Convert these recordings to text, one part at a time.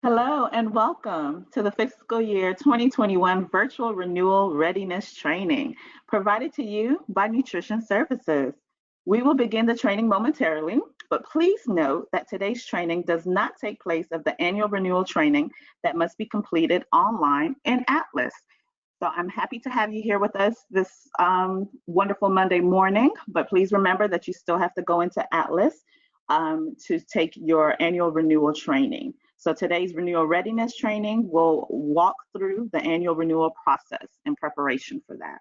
Hello and welcome to the fiscal year 2021 virtual renewal readiness training provided to you by Nutrition Services. We will begin the training momentarily, but please note that today's training does not take place of the annual renewal training that must be completed online in Atlas. So I'm happy to have you here with us this wonderful Monday morning, but please remember that you still have to go into Atlas to take your annual renewal training. So today's renewal readiness training will walk through the annual renewal process in preparation for that.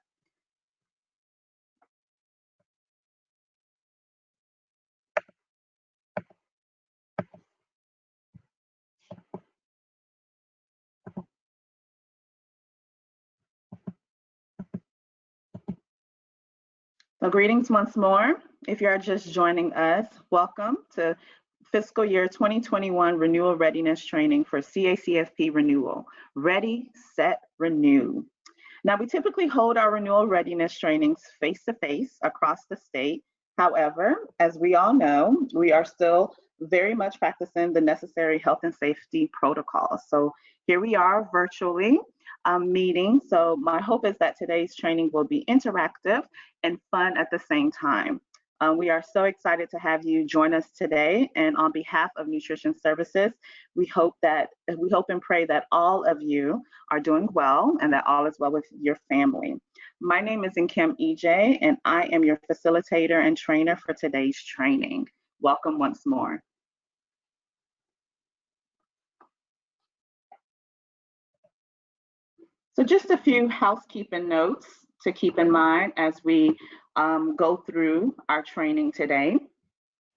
So greetings once more. If you are just joining us, welcome to fiscal year 2021 renewal readiness training for CACFP renewal. Ready, set, renew. Now, we typically hold our renewal readiness trainings face-to-face across the state. However, as we all know, we are still very much practicing the necessary health and safety protocols. So here we are virtually meeting. So my hope is that today's training will be interactive and fun at the same time. We are so excited to have you join us today, and on behalf of Nutrition Services, we hope and pray that all of you are doing well and that all is well with your family. My name is Nkem EJ, and I am your facilitator and trainer for today's training. Welcome once more. So just a few housekeeping notes to keep in mind as we go through our training today.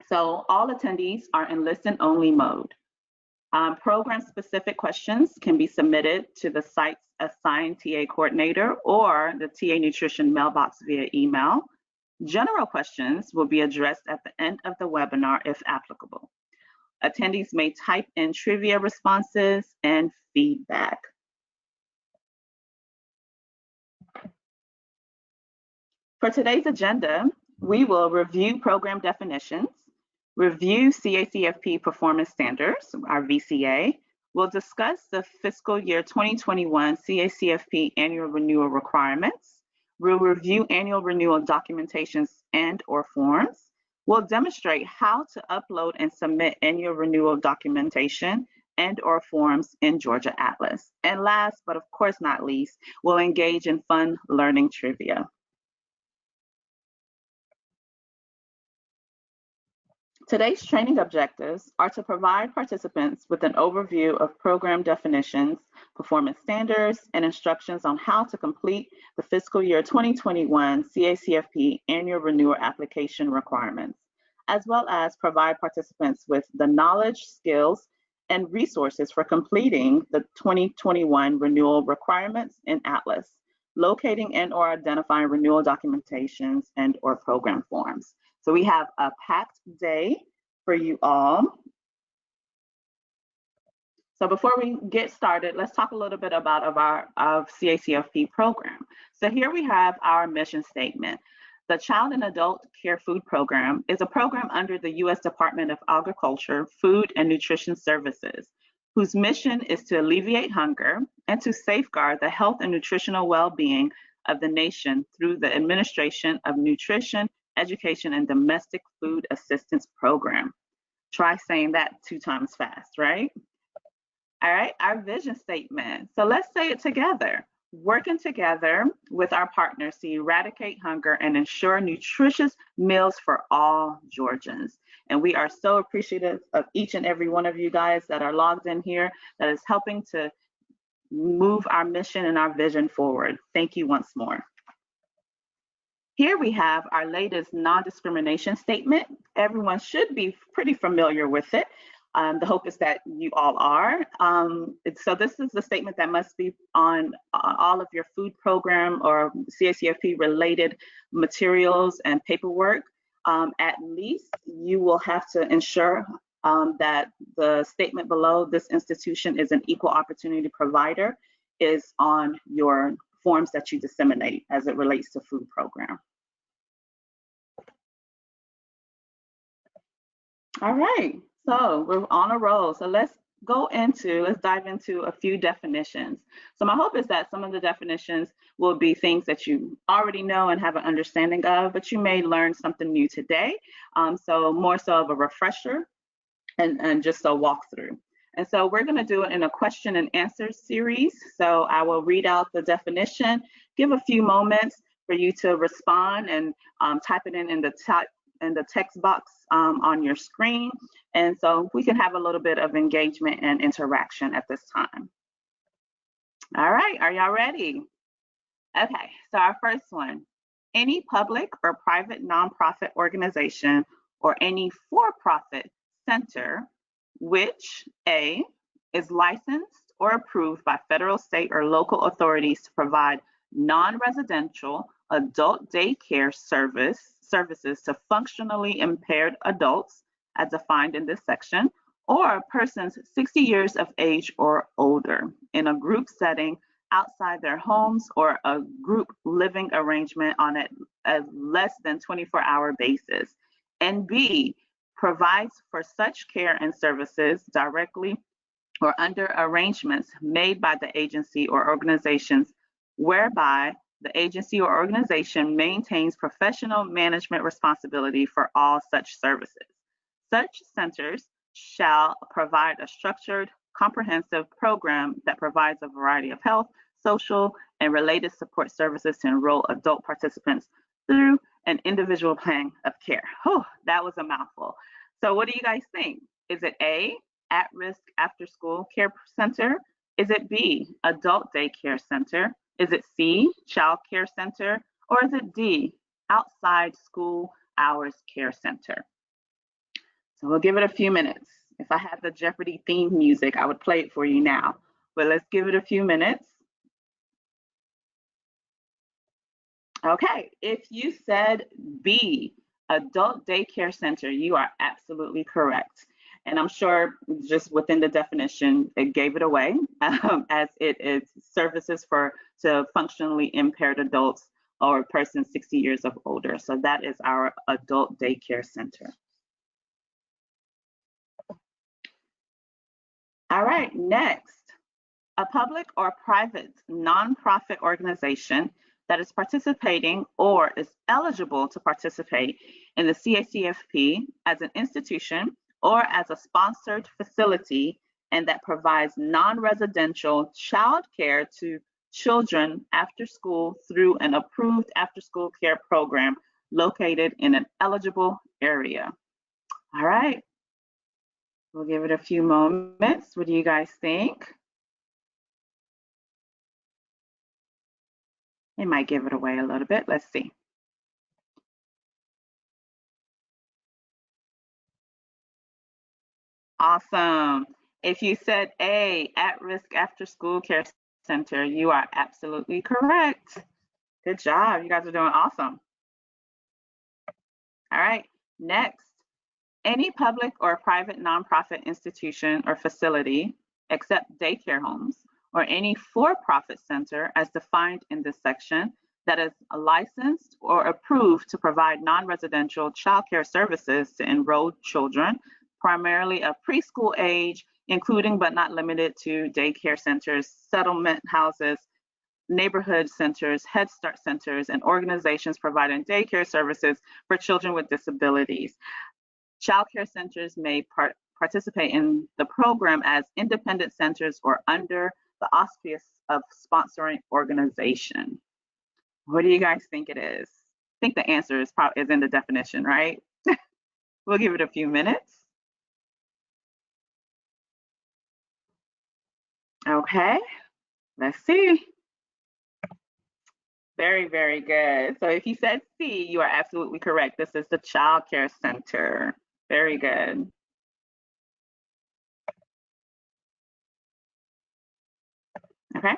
So all attendees are in listen-only mode. Program-specific questions can be submitted to the site's assigned TA coordinator or the TA Nutrition mailbox via email. General questions will be addressed at the end of the webinar if applicable. Attendees may type in trivia responses and feedback. For today's agenda, we will review program definitions, review CACFP performance standards, our VCA. We'll discuss the fiscal year 2021 CACFP annual renewal requirements. We'll review annual renewal documentations and/or forms. We'll demonstrate how to upload and submit annual renewal documentation and/or forms in Georgia Atlas. And last, but of course not least, we'll engage in fun learning trivia. Today's training objectives are to provide participants with an overview of program definitions, performance standards, and instructions on how to complete the fiscal year 2021 CACFP annual renewal application requirements, as well as provide participants with the knowledge, skills, and resources for completing the 2021 renewal requirements in Atlas, locating and/or identifying renewal documentations and/or program forms. So we have a packed day for you all. So before we get started, let's talk a little bit about our CACFP program. So here we have our mission statement. The Child and Adult Care Food Program is a program under the U.S. Department of Agriculture, Food and Nutrition Services, whose mission is to alleviate hunger and to safeguard the health and nutritional well-being of the nation through the administration of nutrition, education, and domestic food assistance program. Try saying that 2 times fast, right? All right, our vision statement. So let's say it together. Working together with our partners to eradicate hunger and ensure nutritious meals for all Georgians. And we are so appreciative of each and every one of you guys that are logged in here that is helping to move our mission and our vision forward. Thank you once more. Here we have our latest non-discrimination statement. Everyone should be pretty familiar with it. The hope is that you all are. So this is the statement that must be on all of your food program or CACFP related materials and paperwork. At least you will have to ensure that the statement below, this institution is an equal opportunity provider, is on your forms that you disseminate as it relates to food program. All right, so we're on a roll. So let's let's dive into a few definitions. So my hope is that some of the definitions will be things that you already know and have an understanding of, but you may learn something new today. So more so of a refresher and just a walkthrough. And so we're going to do it in a question and answer series. So I will read out the definition, give a few moments for you to respond and type it in the text box on your screen. And so we can have a little bit of engagement and interaction at this time. All right, are y'all ready? Okay, so our first one, any public or private nonprofit organization or any for-profit center which A, is licensed or approved by federal, state, or local authorities to provide non-residential adult daycare services to functionally impaired adults as defined in this section, or persons 60 years of age or older in a group setting outside their homes or a group living arrangement on a less than 24-hour basis. And B, provides for such care and services directly or under arrangements made by the agency or organizations whereby the agency or organization maintains professional management responsibility for all such services. Such centers shall provide a structured, comprehensive program that provides a variety of health, social, and related support services to enroll adult participants through an individual plan of care. Oh, that was a mouthful. So what do you guys think? Is it A, at-risk after-school care center? Is it B, adult daycare center? Is it C, child care center? Or is it D, outside school hours care center? So we'll give it a few minutes. If I had the Jeopardy theme music, I would play it for you now, but let's give it a few minutes. Okay, if you said B, adult daycare center, you are absolutely correct. And I'm sure just within the definition, it gave it away as it is services to functionally impaired adults or persons 60 years of older. So that is our adult daycare center. All right, next, a public or private nonprofit organization that is participating or is eligible to participate in the CACFP as an institution or as a sponsored facility and that provides non-residential child care to children after school through an approved after-school care program located in an eligible area. All right, we'll give it a few moments. What do you guys think? It might give it away a little bit. Let's see. Awesome. If you said A, at-risk after-school care center, you are absolutely correct. Good job. You guys are doing awesome. All right. Next, any public or private nonprofit institution or facility, except daycare homes, or any for-profit center as defined in this section that is licensed or approved to provide non-residential child care services to enrolled children, primarily of preschool age, including but not limited to daycare centers, settlement houses, neighborhood centers, Head Start centers, and organizations providing daycare services for children with disabilities. Child care centers may participate in the program as independent centers or under the auspice of sponsoring organization. What do you guys think it is? I think the answer is in the definition, right? We'll give it a few minutes. Okay, let's see. Very, very good. So if you said C, you are absolutely correct. This is the child care center. Very good. Okay.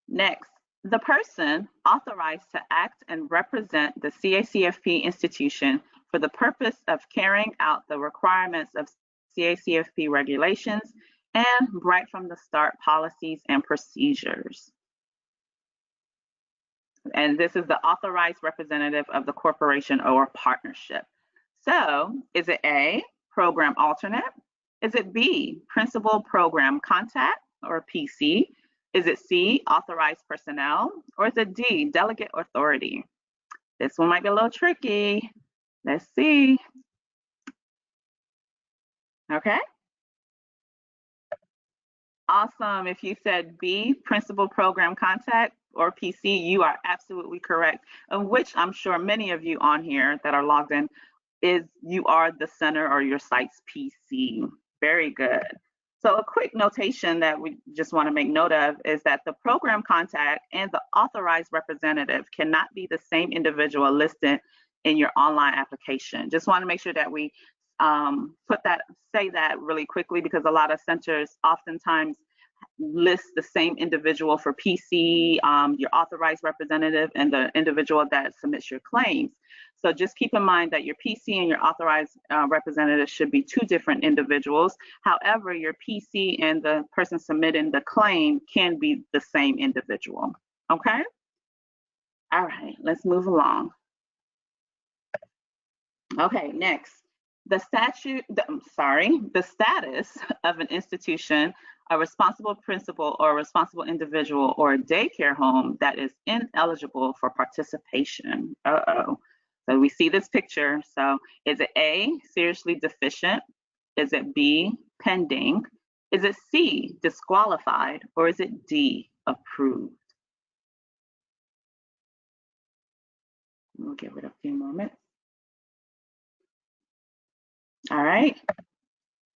Next, the person authorized to act and represent the CACFP institution for the purpose of carrying out the requirements of CACFP regulations and right from the start policies and procedures. And this is the authorized representative of the corporation or partnership. So is it A, program alternate, Is it B, principal program contact or PC? Is it C, authorized personnel? Or is it D, delegate authority? This one might be a little tricky. Let's see. Okay. Awesome. If you said B, principal program contact or PC, you are absolutely correct. And which I'm sure many of you on here that are logged in is you are the center or your site's PC. Very good. So a quick notation that we just want to make note of is that the program contact and the authorized representative cannot be the same individual listed in your online application. Just want to make sure that we say that really quickly, because a lot of centers oftentimes list the same individual for PC, your authorized representative, and the individual that submits your claims. So just keep in mind that your PC and your authorized representative should be two different individuals. However, your PC and the person submitting the claim can be the same individual. Okay? All right, let's move along. Okay, next. The status of an institution, a responsible principal or a responsible individual, or a daycare home that is ineligible for participation. So we see this picture. So is it A, seriously deficient? Is it B, pending? Is it C, disqualified? Or is it D, approved? We'll give it a few moments. All right.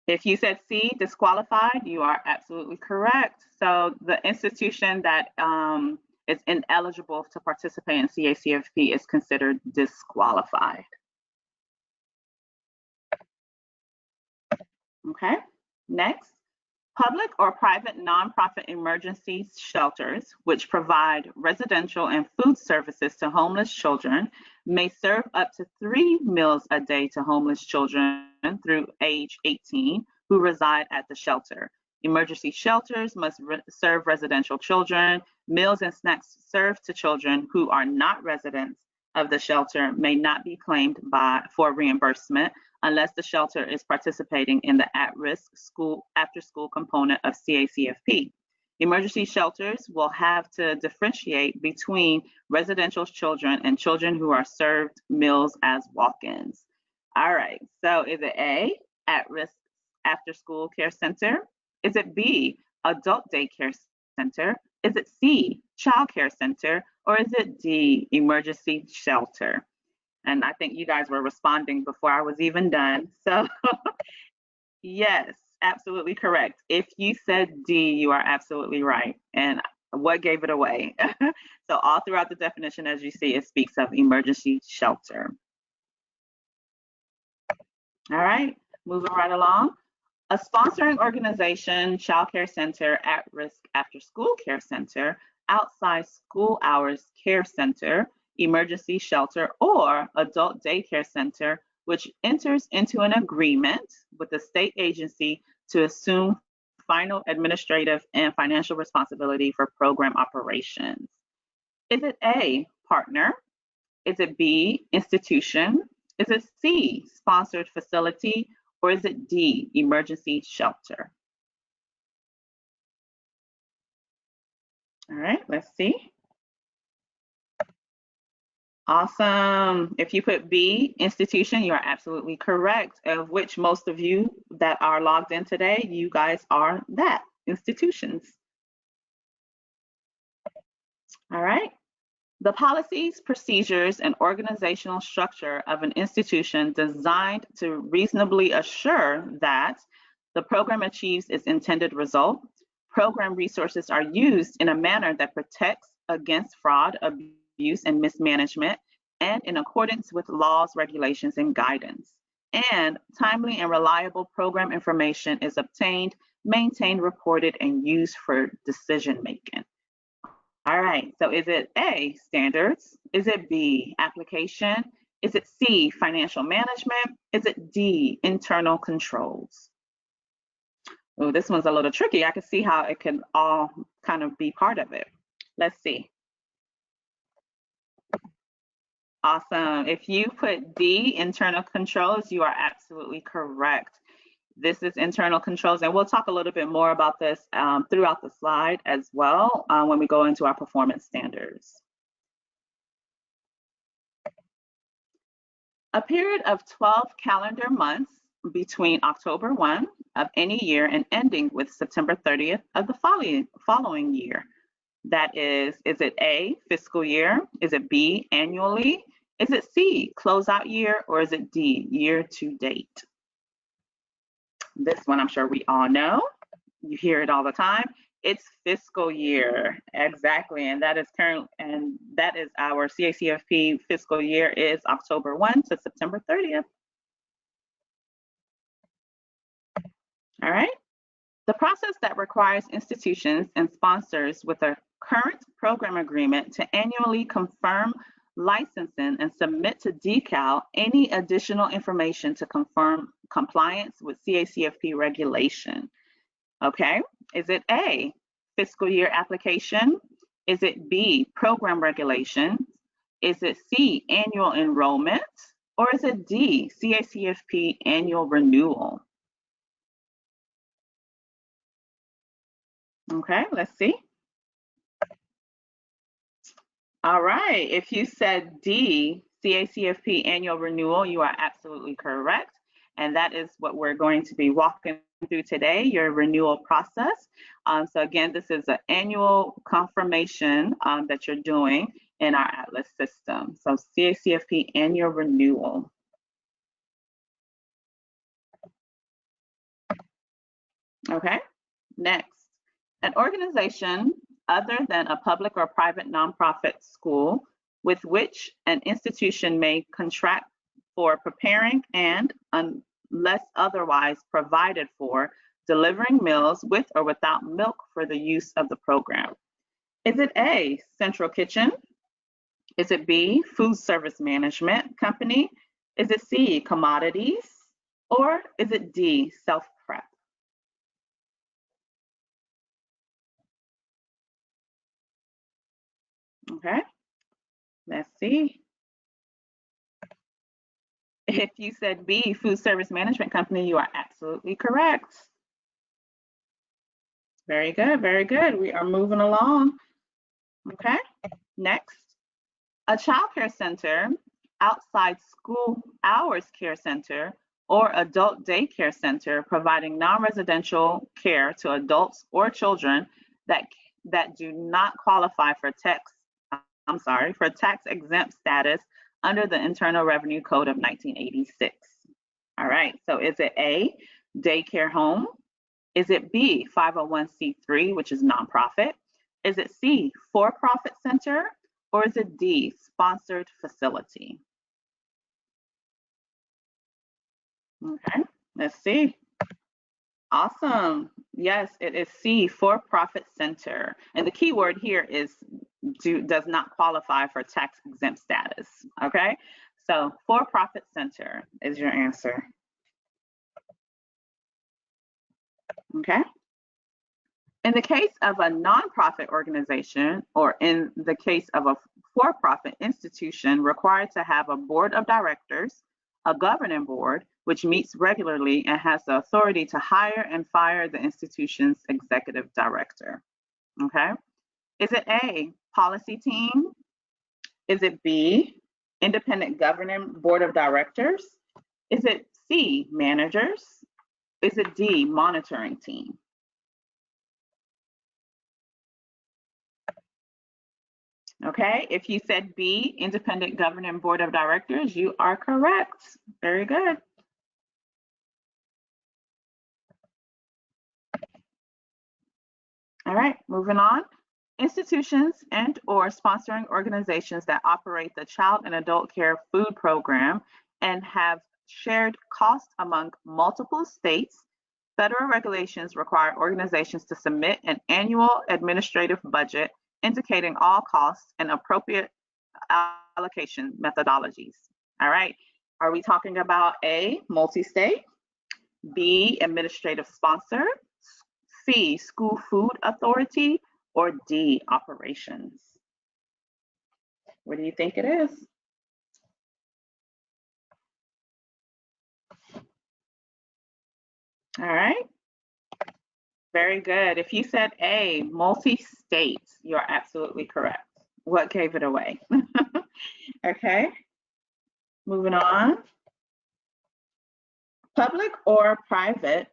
If you said C, disqualified, you are absolutely correct. So the institution that is ineligible to participate in CACFP is considered disqualified. Okay, next. Public or private nonprofit emergency shelters, which provide residential and food services to homeless children, may serve up to 3 meals a day to homeless children through age 18 who reside at the shelter. Emergency shelters must serve residential children. Meals and snacks served to children who are not residents of the shelter may not be claimed for reimbursement unless the shelter is participating in the at-risk after-school component of CACFP. Emergency shelters will have to differentiate between residential children and children who are served meals as walk-ins. All right, so is it A, at-risk after-school care center? Is it B, adult daycare center? Is it C, child care center? Or is it D, emergency shelter? And I think you guys were responding before I was even done. So yes, absolutely correct. If you said D, you are absolutely right. And what gave it away? So all throughout the definition, as you see, it speaks of emergency shelter. All right, moving right along. A sponsoring organization, child care center, at-risk after-school care center, outside school hours care center, emergency shelter, or adult daycare center, which enters into an agreement with the state agency to assume final administrative and financial responsibility for program operations. Is it A, partner? Is it B, institution? Is it C, sponsored facility? Or is it D, emergency shelter? All right, let's see. Awesome. If you put B, institution, you are absolutely correct, of which most of you that are logged in today, you guys are that, institutions. All right. The policies, procedures, and organizational structure of an institution designed to reasonably assure that the program achieves its intended result. Program resources are used in a manner that protects against fraud, abuse, and mismanagement, and in accordance with laws, regulations, and guidance. And timely and reliable program information is obtained, maintained, reported, and used for decision-making. All right, so is it A, standards? Is it B, application? Is it C, financial management? Is it D, internal controls? Oh, this one's a little tricky. I can see how it can all kind of be part of it. Let's see. Awesome. If you put D, internal controls, you are absolutely correct. This is internal controls, and we'll talk a little bit more about this throughout the slide as well when we go into our performance standards. A period of 12 calendar months between October 1 of any year and ending with September 30th of the following year. That is it A, fiscal year? Is it B, annually? Is it C, closeout year? Or is it D, year to date? This one I'm sure we all know. You hear it all the time. It's fiscal year, exactly, and that is our CACFP fiscal year is October 1 to September 30th. All right. The process that requires institutions and sponsors with a current program agreement to annually confirm licensing and submit to DECAL any additional information to confirm compliance with CACFP regulation. Okay, is it A, fiscal year application? Is it B, program regulations? Is it C, annual enrollment? Or is it D, CACFP annual renewal? Okay, let's see. All right, if you said D, CACFP annual renewal, you are absolutely correct. And that is what we're going to be walking through today, your renewal process. So again, this is an annual confirmation that you're doing in our Atlas system. So CACFP annual renewal. Okay, next. An organization other than a public or private nonprofit school with which an institution may contract for preparing and, unless otherwise provided for, delivering meals with or without milk for the use of the program. Is it A, central kitchen? Is it B, food service management company? Is it C, commodities? Or is it D, self-prep? Okay, let's see. If you said B, food service management company, you are absolutely correct. Very good, very good. We are moving along. Okay, next. A child care center, outside school hours care center, or adult daycare center providing non-residential care to adults or children that do not qualify for tax exempt status under the Internal Revenue Code of 1986. All right, so is it A, daycare home? Is it B, 501c3, which is nonprofit? Is it C, for-profit center? Or is it D, sponsored facility? Okay, let's see. Awesome. Yes, it is C, for-profit center. And the key word here is does not qualify for tax exempt status. Okay, so for-profit center is your answer. Okay. In the case of a nonprofit organization, or in the case of a for-profit institution required to have a board of directors, a governing board, which meets regularly and has the authority to hire and fire the institution's executive director. Okay. Is it A, policy team? Is it B, independent governing board of directors? Is it C, managers? Is it D, monitoring team? Okay, if you said B, independent governing board of directors, you are correct. Very good. All right, moving on. Institutions and or sponsoring organizations that operate the child and adult care food program and have shared costs among multiple states, federal regulations require organizations to submit an annual administrative budget indicating all costs and appropriate allocation methodologies. All right, are we talking about A, multi-state, B, administrative sponsor, C, school food authority, or D, operations? What do you think it is? All right. Very good. If you said A, multi-state, you're absolutely correct. What gave it away? Okay. Moving on. Public or private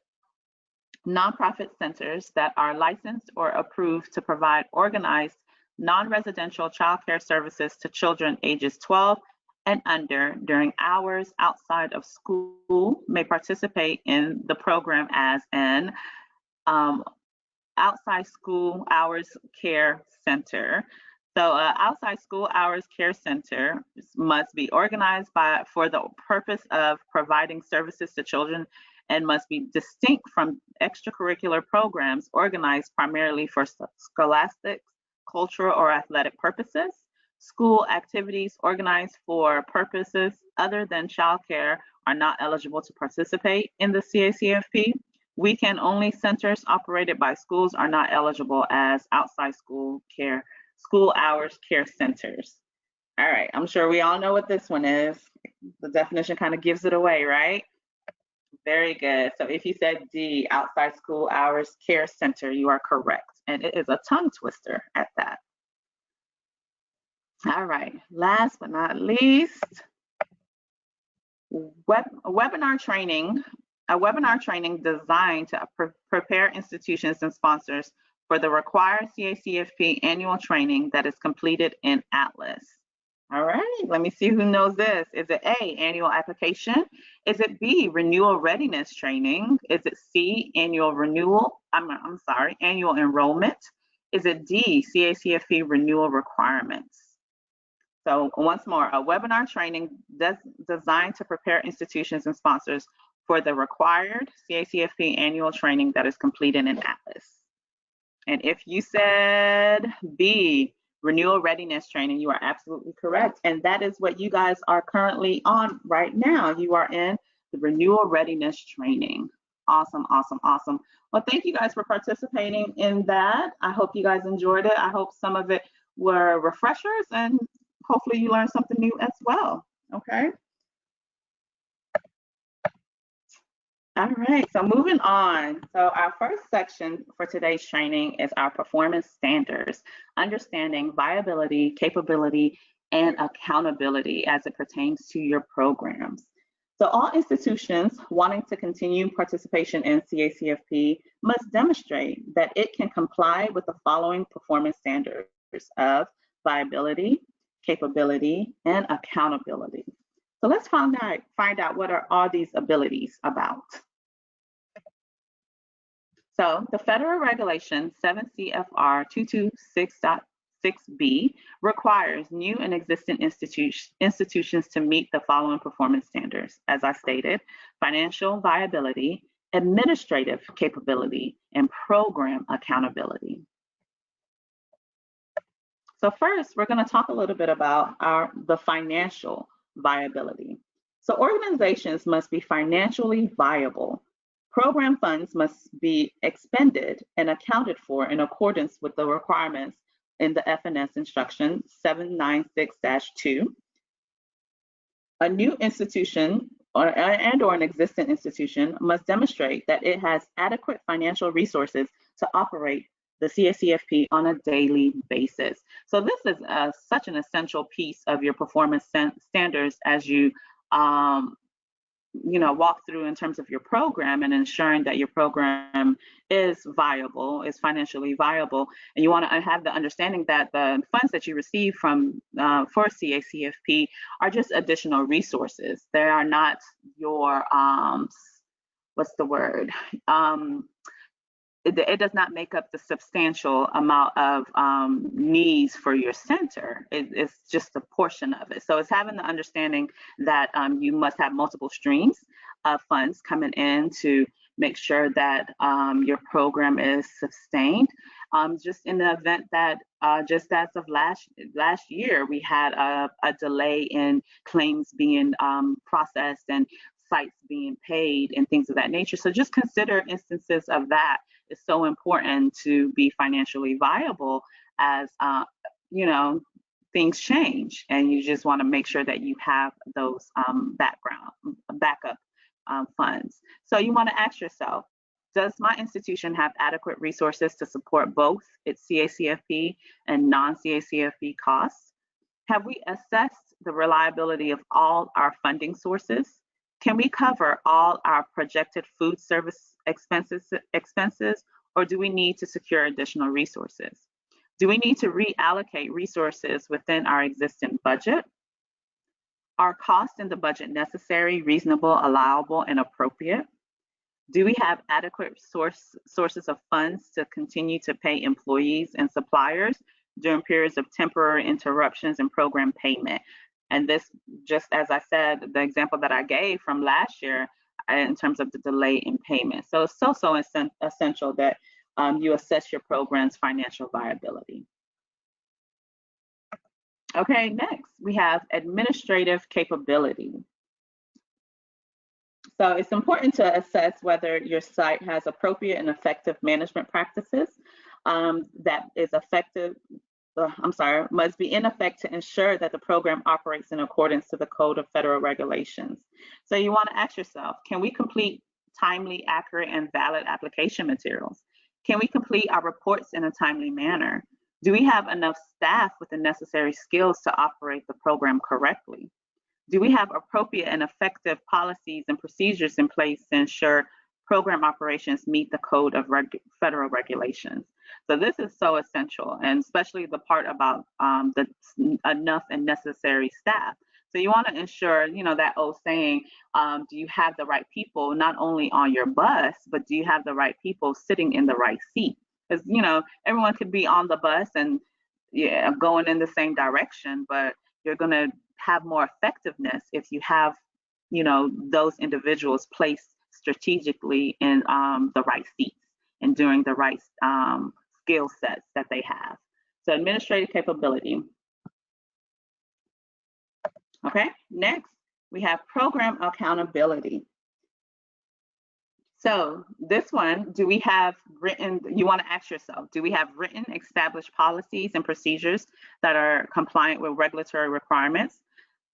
nonprofit centers that are licensed or approved to provide organized non-residential child care services to children ages 12 and under during hours outside of school may participate in the program as an outside school hours care center. So outside school hours care center must be organized for the purpose of providing services to children and must be distinct from extracurricular programs organized primarily for scholastic, cultural, or athletic purposes. School activities organized for purposes other than childcare are not eligible to participate in the CACFP. Weekend only centers operated by schools are not eligible as outside school hours care centers. All right, I'm sure we all know what this one is. The definition kind of gives it away, right? Very good. So if you said D, outside school hours care center, you are correct. And it is a tongue twister at that. All right, last but not least, webinar training. A webinar training designed to prepare institutions and sponsors for the required CACFP annual training that is completed in Atlas. All right, let me see who knows this. Is it A, annual application? Is it B, renewal readiness training? Is it C, annual enrollment? Is it D, CACFP renewal requirements? So once more, a webinar training designed to prepare institutions and sponsors for the required CACFP annual training that is completed in Atlas. And if you said B, renewal readiness training, you are absolutely correct. And that is what you guys are currently on right now. You are in the renewal readiness training. Awesome, awesome, awesome. Well, thank you guys for participating in that. I hope you guys enjoyed it. I hope some of it were refreshers and hopefully you learned something new as well, okay? All right, so moving on. So our first section for today's training is our performance standards, understanding viability, capability, and accountability as it pertains to your programs. So all institutions wanting to continue participation in CACFP must demonstrate that it can comply with the following performance standards of viability, capability, and accountability. So let's find out what are all these abilities about. So the federal regulation 7 CFR 226.6b requires new and existing institutions to meet the following performance standards, as I stated: financial viability, administrative capability, and program accountability. So first, we're going to talk a little bit about the financial viability. So organizations must be financially viable. Program funds must be expended and accounted for in accordance with the requirements in the FNS instruction 796-2. A new institution or an existing institution must demonstrate that it has adequate financial resources to operate the CACFP on a daily basis. So this is such an essential piece of your performance standards as you walk through in terms of your program and ensuring that your program is viable, is financially viable. And you want to have the understanding that the funds that you receive from for CACFP are just additional resources. They are not your it does not make up the substantial amount of needs for your center. It's just a portion of it. So it's having the understanding that you must have multiple streams of funds coming in to make sure that your program is sustained. Just in the event that just as of last year, we had a delay in claims being processed and sites being paid and things of that nature. So just consider instances of that. It's so important to be financially viable as things change, and you just want to make sure that you have those backup funds. So you want to ask yourself, Does my institution have adequate resources to support both its CACFP and non-CACFP costs? Have we assessed the reliability of all our funding sources? Can we cover all our projected food service expenses, or do we need to secure additional resources? Do we need to reallocate resources within our existing budget? Are costs in the budget necessary, reasonable, allowable, and appropriate? Do we have adequate sources of funds to continue to pay employees and suppliers during periods of temporary interruptions in program payment? And this, just as I said, the example that I gave from last year in terms of the delay in payment. So it's so essential that you assess your program's financial viability. Okay, next we have administrative capability. So it's important to assess whether your site has appropriate and effective management practices that is effective, must be in effect to ensure that the program operates in accordance to the Code of Federal Regulations. So you want to ask yourself, can we complete timely, accurate, and valid application materials? Can we complete our reports in a timely manner? Do we have enough staff with the necessary skills to operate the program correctly? Do we have appropriate and effective policies and procedures in place to ensure program operations meet the Code of Federal Regulations? So this is so essential, and especially the part about the enough and necessary staff. So you want to ensure, that old saying, do you have the right people not only on your bus, but do you have the right people sitting in the right seat? Because, everyone could be on the bus and going in the same direction, but you're going to have more effectiveness if you have, those individuals placed strategically in the right seats and doing the right skill sets that they have. So administrative capability. Okay, next we have program accountability. So this one, do we have written, you want to ask yourself, do we have written established policies and procedures that are compliant with regulatory requirements?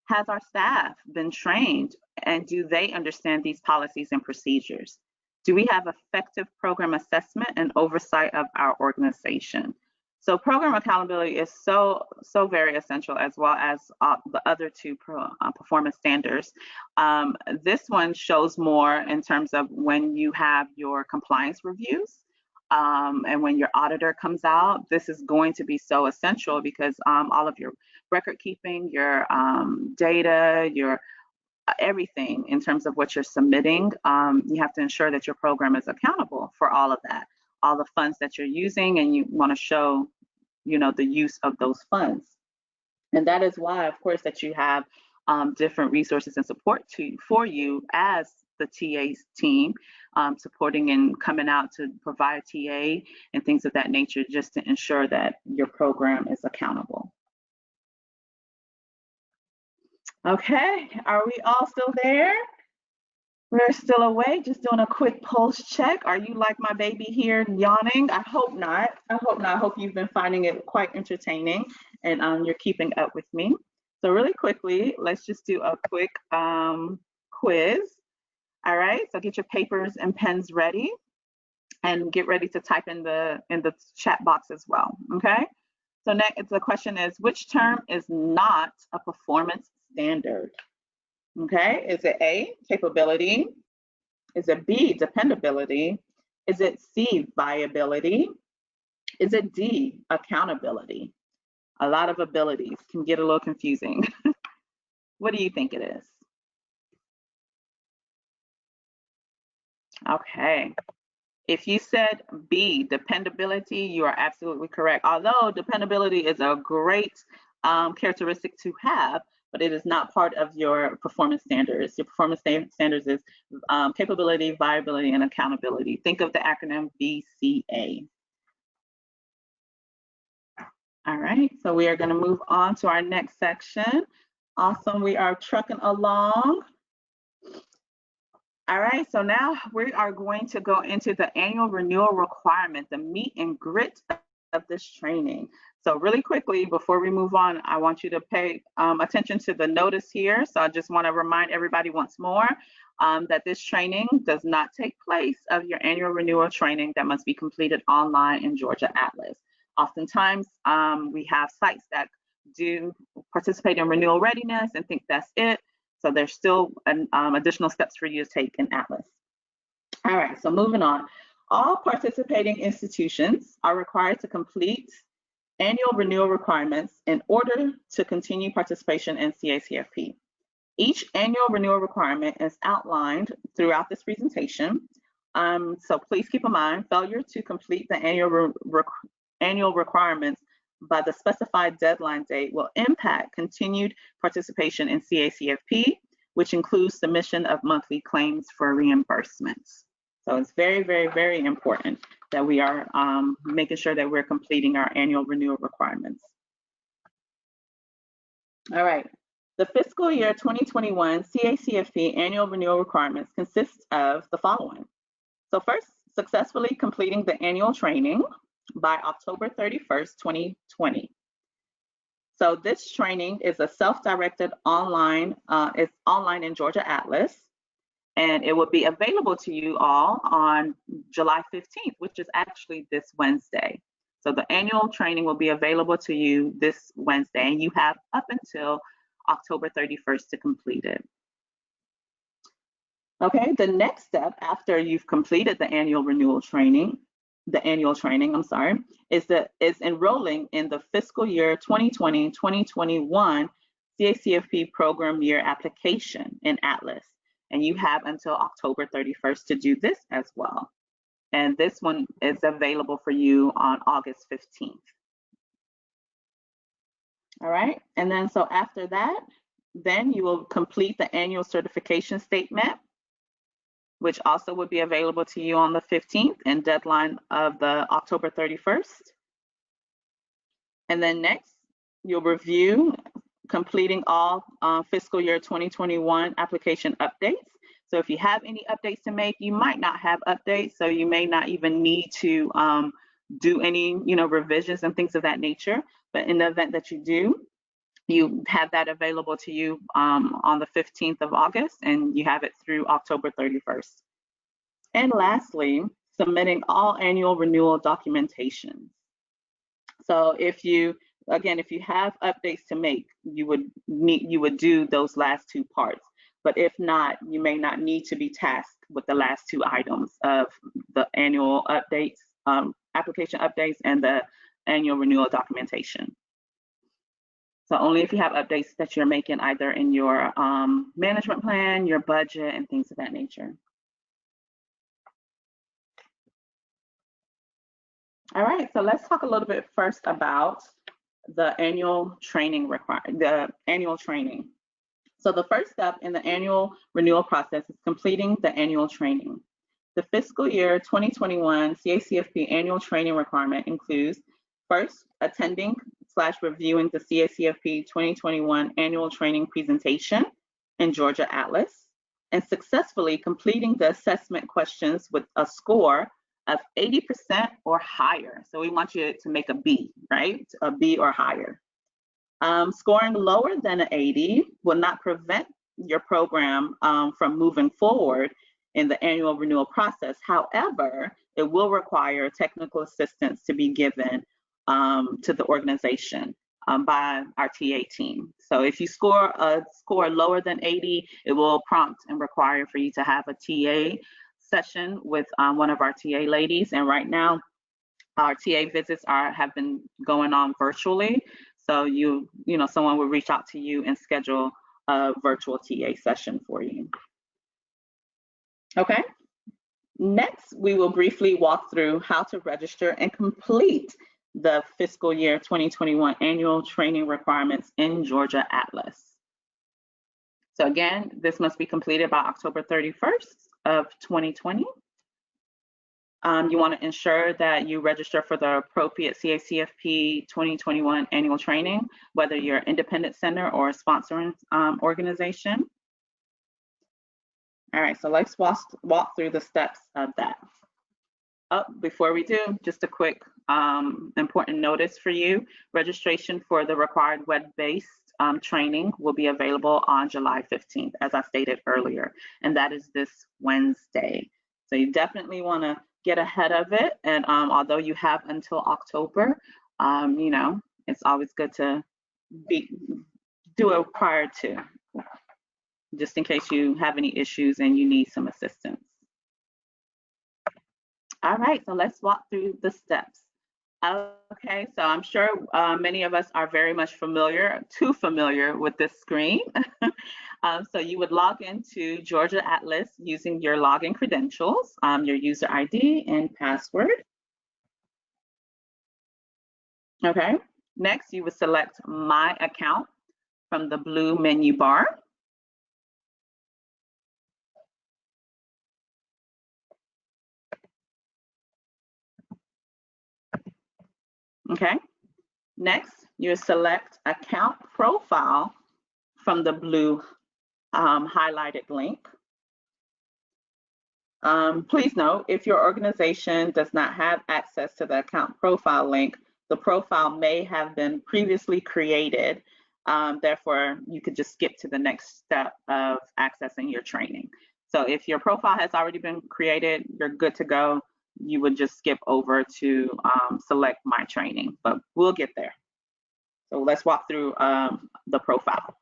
Has our staff been trained, and do they understand these policies and procedures? Do we have effective program assessment and oversight of our organization? So program accountability is so very essential, as well as the other two performance standards. This one shows more in terms of when you have your compliance reviews and when your auditor comes out. This is going to be so essential because all of your record keeping, your data, your everything in terms of what you're submitting, you have to ensure that your program is accountable for all of that, all the funds that you're using, and you want to show, the use of those funds. And that is why, of course, that you have different resources and support for you as the TA team, supporting and coming out to provide TA and things of that nature, just to ensure that your program is accountable. Okay, are we all still there? We're still awake, just doing a quick pulse check. Are you like my baby here yawning? I hope not. I hope you've been finding it quite entertaining and you're keeping up with me. So really quickly, let's just do a quick quiz. All right, so get your papers and pens ready and get ready to type in the chat box as well, okay? So next, the question is, which term is not a performance standard? Okay, is it A, capability? Is it B, dependability? Is it C, viability? Is it D, accountability? A lot of abilities can get a little confusing. What do you think it is? Okay, if you said B, dependability, you are absolutely correct. Although dependability is a great characteristic to have, but it is not part of your performance standards. Your performance standards is capability, viability, and accountability. Think of the acronym VCA. All right, so we are gonna move on to our next section. Awesome, we are trucking along. All right, so now we are going to go into the annual renewal requirement, the meat and grit of this training. So really quickly, before we move on, I want you to pay attention to the notice here. So I just want to remind everybody once more that this training does not take place of your annual renewal training that must be completed online in Georgia Atlas. Oftentimes, we have sites that do participate in renewal readiness and think that's it. So there's still additional steps for you to take in Atlas. All right, so moving on. All participating institutions are required to complete annual renewal requirements in order to continue participation in CACFP. Each annual renewal requirement is outlined throughout this presentation. So please keep in mind, failure to complete the annual requirements by the specified deadline date will impact continued participation in CACFP, which includes submission of monthly claims for reimbursements. So it's very, very, very important that we are making sure that we're completing our annual renewal requirements. All right, the fiscal year 2021 CACFP annual renewal requirements consist of the following. So first, successfully completing the annual training by October 31st, 2020. So this training is a self-directed online, it's online in Georgia Atlas, and it will be available to you all on July 15th, which is actually this Wednesday. So the annual training will be available to you this Wednesday, and you have up until October 31st to complete it. Okay, the next step after you've completed the annual renewal training, is enrolling in the fiscal year 2020-2021 CACFP program year application in Atlas. And you have until October 31st to do this as well. And this one is available for you on August 15th. All right, and then so after that, then you will complete the annual certification statement, which also would be available to you on the 15th and deadline of the October 31st. And then next, you'll review completing all fiscal year 2021 application updates. So if you have any updates to make, you might not have updates, so you may not even need to do any revisions and things of that nature. But in the event that you do, you have that available to you on the 15th of August, and you have it through October 31st. And lastly, submitting all annual renewal documentation. So if you have updates to make, you would do those last two parts. But if not, you may not need to be tasked with the last two items of the annual updates, application updates, and the annual renewal documentation. So only if you have updates that you're making either in your management plan, your budget, and things of that nature. All right, so let's talk a little bit first about the annual training training. So the first step in the annual renewal process is completing the annual training. The fiscal year 2021 CACFP annual training requirement includes first, attending/reviewing the CACFP 2021 annual training presentation in Georgia Atlas, and successfully completing the assessment questions with a score of 80% or higher. So we want you to make a B, right? A B or higher. Scoring lower than an 80 will not prevent your program from moving forward in the annual renewal process. However, it will require technical assistance to be given to the organization by our TA team. So if you score a score lower than 80, it will prompt and require for you to have a TA session with one of our TA ladies. And right now, our TA visits have been going on virtually. So someone will reach out to you and schedule a virtual TA session for you. Okay. Next, we will briefly walk through how to register and complete the fiscal year 2021 annual training requirements in Georgia Atlas. So again, this must be completed by October 31st of 2020. You want to ensure that you register for the appropriate CACFP 2021 annual training, whether you're an independent center or a sponsoring organization. All right, so let's walk through the steps of that. Before we do, just a quick important notice for you. Registration for the required web-based training will be available on July 15th, as I stated earlier, and that is this Wednesday. So you definitely want to get ahead of it, and although you have until October, you know, it's always good to do it prior to, just in case you have any issues and you need some assistance. All right, so let's walk through the steps. Okay, so I'm sure many of us are very much too familiar with this screen. So you would log into Georgia Atlas using your login credentials, your user ID and password. Okay, next you would select My Account from the blue menu bar. Okay, next you select Account Profile from the blue highlighted link. Please note, if your organization does not have access to the account profile link, the profile may have been previously created. Therefore, you could just skip to the next step of accessing your training. So if your profile has already been created, you're good to go. You would just skip over to select My Training, but we'll get there. So let's walk through the profile.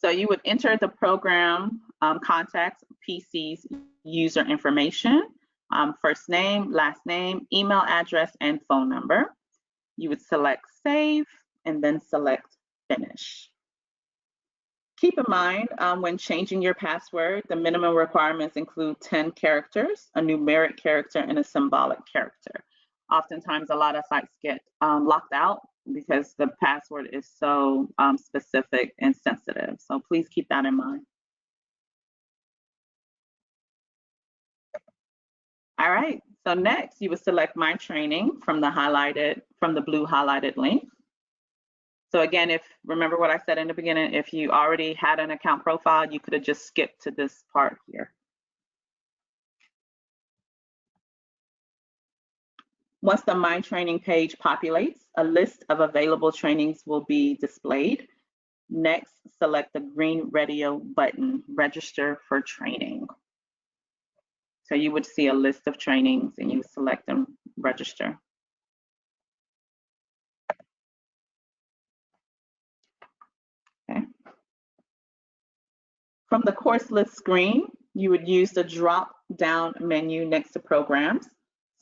So you would enter the program contacts, PC's user information, first name, last name, email address, and phone number. You would select Save and then select Finish. Keep in mind when changing your password, the minimum requirements include 10 characters, a numeric character, and a symbolic character. Oftentimes, a lot of sites get locked out because the password is so specific and sensitive. So please keep that in mind. All right, so next you would select My Training from the blue highlighted link. So again, remember what I said in the beginning, if you already had an account profile, you could have just skipped to this part here. Once the My Training page populates, a list of available trainings will be displayed. Next, select the green radio button, Register for Training. So you would see a list of trainings and you would select them, register. Okay. From the course list screen, you would use the drop-down menu next to Programs.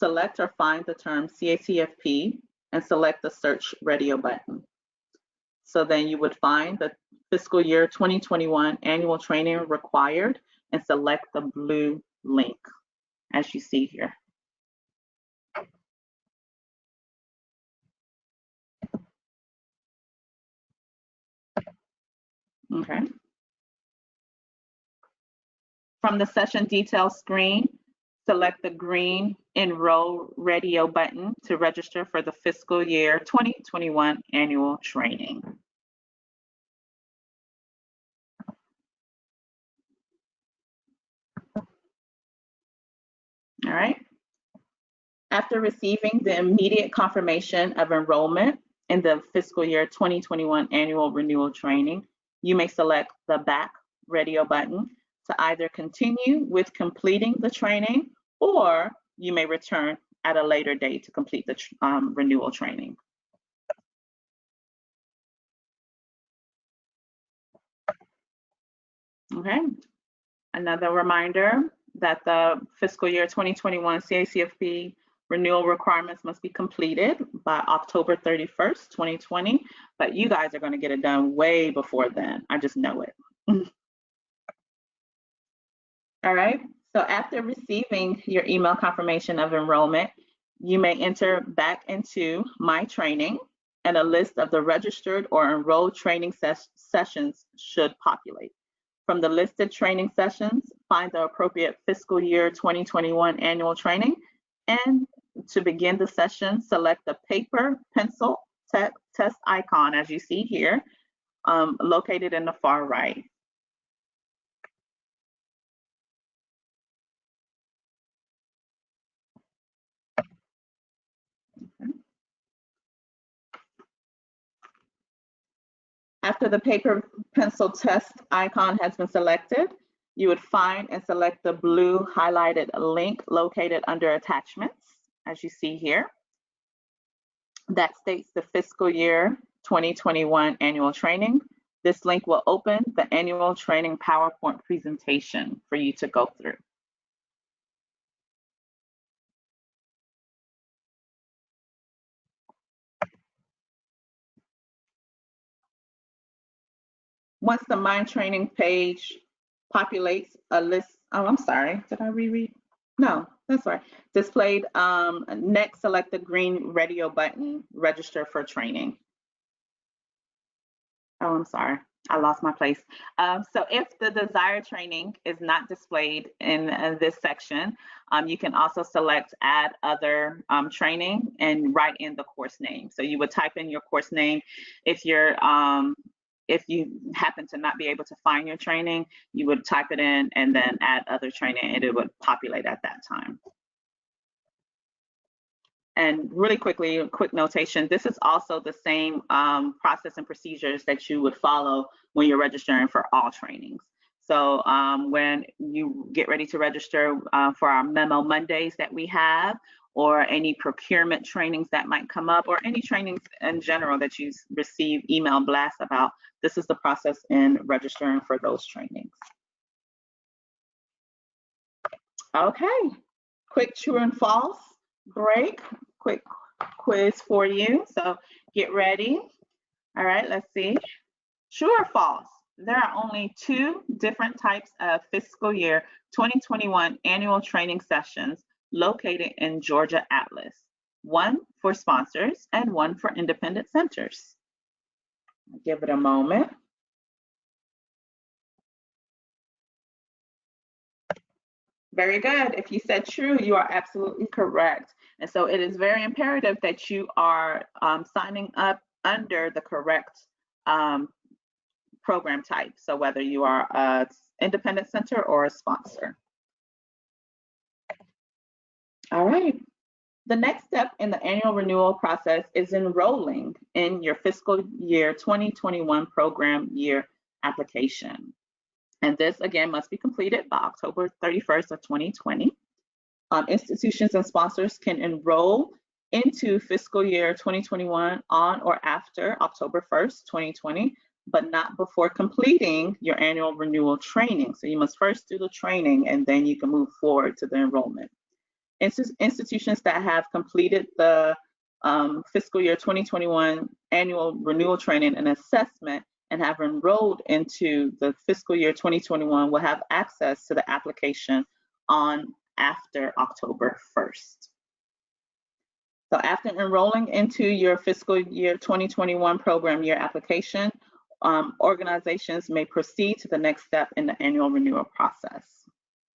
Select or find the term CACFP and select the Search Radio button. So then you would find the fiscal year 2021 annual training required and select the blue link, as you see here. Okay. From the session details screen, select the green Enroll Radio button to register for the fiscal year 2021 annual training. All right. After receiving the immediate confirmation of enrollment in the fiscal year 2021 annual renewal training, you may select the Back Radio button to either continue with completing the training, or you may return at a later date to complete the renewal training. Okay, another reminder that the fiscal year 2021 CACFP renewal requirements must be completed by October 31st, 2020, but you guys are going to get it done way before then. I just know it. All right, so after receiving your email confirmation of enrollment, you may enter back into My Training, and a list of the registered or enrolled training sessions should populate. From the listed training sessions, find the appropriate fiscal year 2021 annual training, and to begin the session, select the paper pencil test icon, as you see here, located in the far right. After the paper pencil test icon has been selected, you would find and select the blue highlighted link located under attachments, as you see here. That states the fiscal year 2021 annual training. This link will open the annual training PowerPoint presentation for you to go through. Once the Mind Training page populates a list, oh, I'm sorry, did I reread? No, that's right. Displayed, next select the green radio button, register for training. Oh, I'm sorry, I lost my place. So if the desired training is not displayed in this section, you can also select add other training and write in the course name. So you would type in your course name. If you happen to not be able to find your training, you would type it in and then add other training and it would populate at that time. And really quickly, a quick notation, this is also the same process and procedures that you would follow when you're registering for all trainings. So when you get ready to register for our Memo Mondays that we have, or any procurement trainings that might come up, or any trainings in general that you receive email blasts about, this is the process in registering for those trainings. Okay, quick true and false break, quick quiz for you. So get ready. All right, let's see. True or false? There are only 2 different types of fiscal year 2021 annual training sessions located in Georgia Atlas. One for sponsors and one for independent centers. Give it a moment. Very good. If you said true, you are absolutely correct. And so it is very imperative that you are signing up under the correct program type. So whether you are an independent center or a sponsor. All right. The next step in the annual renewal process is enrolling in your fiscal year 2021 program year application. And this again must be completed by October 31st of 2020. Institutions and sponsors can enroll into fiscal year 2021 on or after October 1st, 2020, but not before completing your annual renewal training. So you must first do the training and then you can move forward to the enrollment. Institutions that have completed the fiscal year 2021 annual renewal training and assessment and have enrolled into the fiscal year 2021 will have access to the application on after October 1st. So after enrolling into your fiscal year 2021 program year application, organizations may proceed to the next step in the annual renewal process.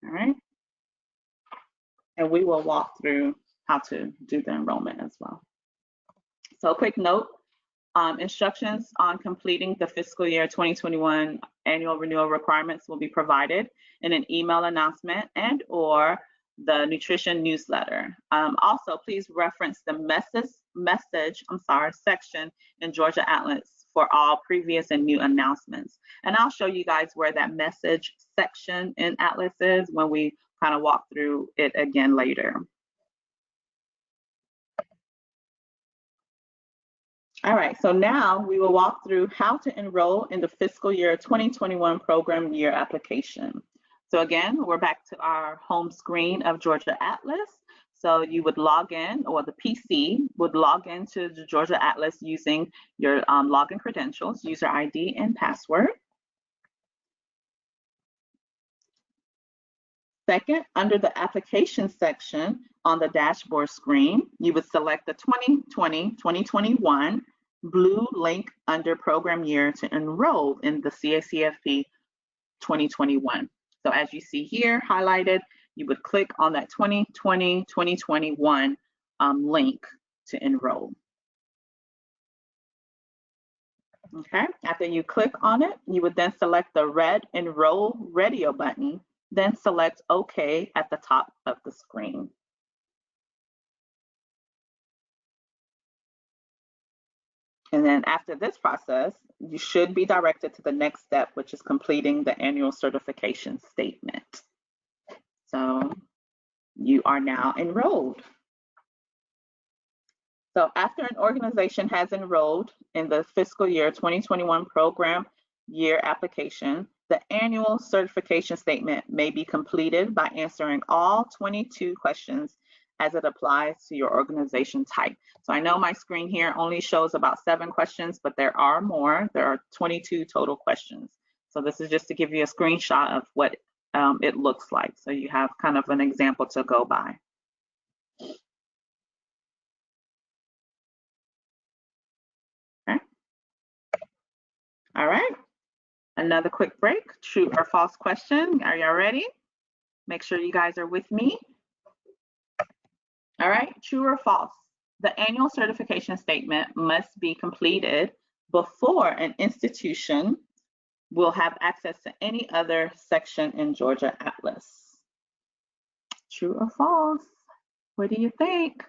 All right. And we will walk through how to do the enrollment as well. So a quick note, instructions on completing the fiscal year 2021 annual renewal requirements will be provided in an email announcement and or the nutrition newsletter. Also, please reference the message section in Georgia Atlas for all previous and new announcements. And I'll show you guys where that message section in Atlas is when we kind of walk through it again later. All right, so now we will walk through how to enroll in the fiscal year 2021 program year application. So again, we're back to our home screen of Georgia Atlas. So you would log in, or the PC would log into the Georgia Atlas using your login credentials, user ID and password. Second, under the application section on the dashboard screen, you would select the 2020-2021 blue link under program year to enroll in the CACFP 2021. So as you see here highlighted, you would click on that 2020-2021 link to enroll. Okay, after you click on it, you would then select the red Enroll Radio button, then select OK at the top of the screen. And then after this process, you should be directed to the next step, which is completing the annual certification statement. So you are now enrolled. So after an organization has enrolled in the fiscal year 2021 program year application, the annual certification statement may be completed by answering all 22 questions as it applies to your organization type. So I know my screen here only shows about 7 questions, but there are more. There are 22 total questions. So this is just to give you a screenshot of what it looks like. So you have kind of an example to go by. Okay. All right. Another quick break, true or false question. Are y'all ready? Make sure you guys are with me. All right, true or false? The annual certification statement must be completed before an institution will have access to any other section in Georgia Atlas. True or false? What do you think?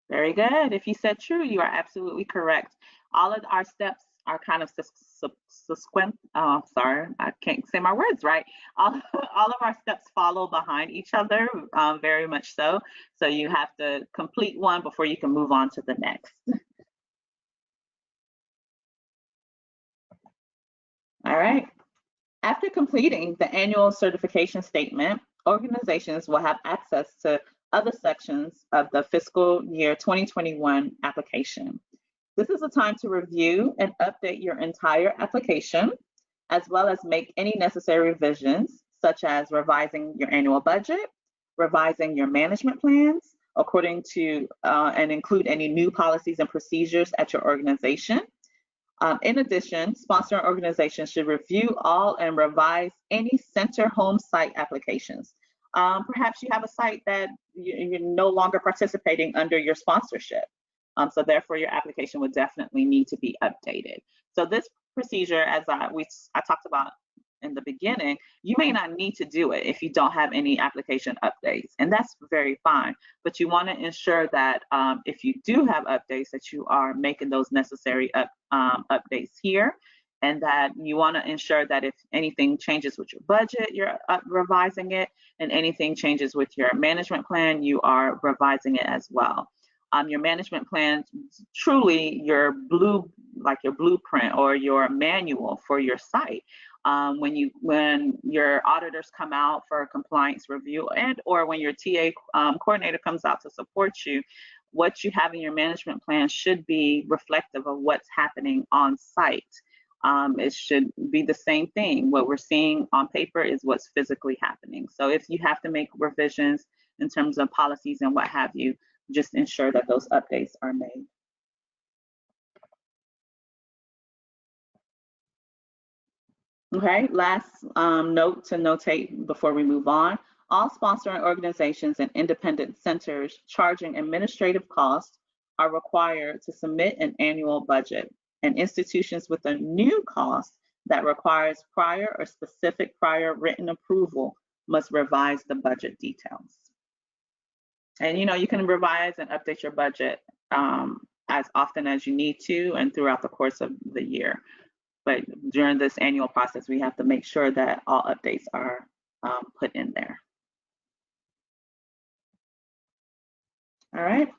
Very good. If you said true, you are absolutely correct. All of our steps are kind of subsequent. Oh, sorry, I can't say my words right. All of our steps follow behind each other, very much so. So you have to complete one before you can move on to the next. All right. After completing the annual certification statement, organizations will have access to other sections of the fiscal year 2021 application. This is a time to review and update your entire application, as well as make any necessary revisions, such as revising your annual budget, revising your management plans according to and include any new policies and procedures at your organization. In addition, sponsoring organizations should review all and revise any center home site applications. Perhaps you have a site that you're no longer participating under your sponsorship. So therefore, your application would definitely need to be updated. So this procedure, as I talked about in the beginning, you may not need to do it if you don't have any application updates, and that's very fine. But you want to ensure that if you do have updates, that you are making those necessary updates here, and that you want to ensure that if anything changes with your budget, you're revising it, and anything changes with your management plan, you are revising it as well. Your management plan, truly your blueprint or your manual for your site. When your auditors come out for a compliance review and or when your TA coordinator comes out to support you, what you have in your management plan should be reflective of what's happening on site. It should be the same thing. What we're seeing on paper is what's physically happening. So if you have to make revisions in terms of policies and what have you, just ensure that those updates are made. Okay, last note to notate before we move on. All sponsoring organizations and independent centers charging administrative costs are required to submit an annual budget, and institutions with a new cost that requires prior or specific prior written approval must revise the budget details. And you can revise and update your budget as often as you need to and throughout the course of the year. But during this annual process, we have to make sure that all updates are put in there. All right.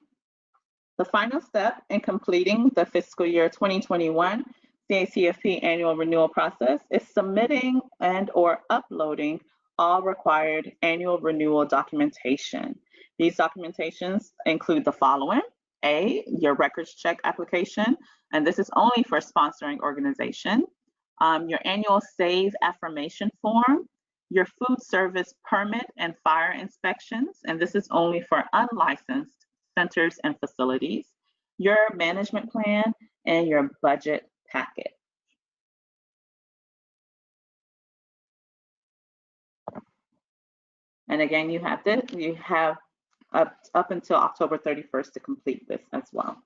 The final step in completing the fiscal year 2021 CACFP annual renewal process is submitting and or uploading all required annual renewal documentation. These documentations include the following: A, your records check application, and this is only for sponsoring organization, your annual SAVE affirmation form, your food service permit and fire inspections, and this is only for unlicensed centers and facilities, your management plan, and your budget packet. And again, you have up until October 31st to complete this as well.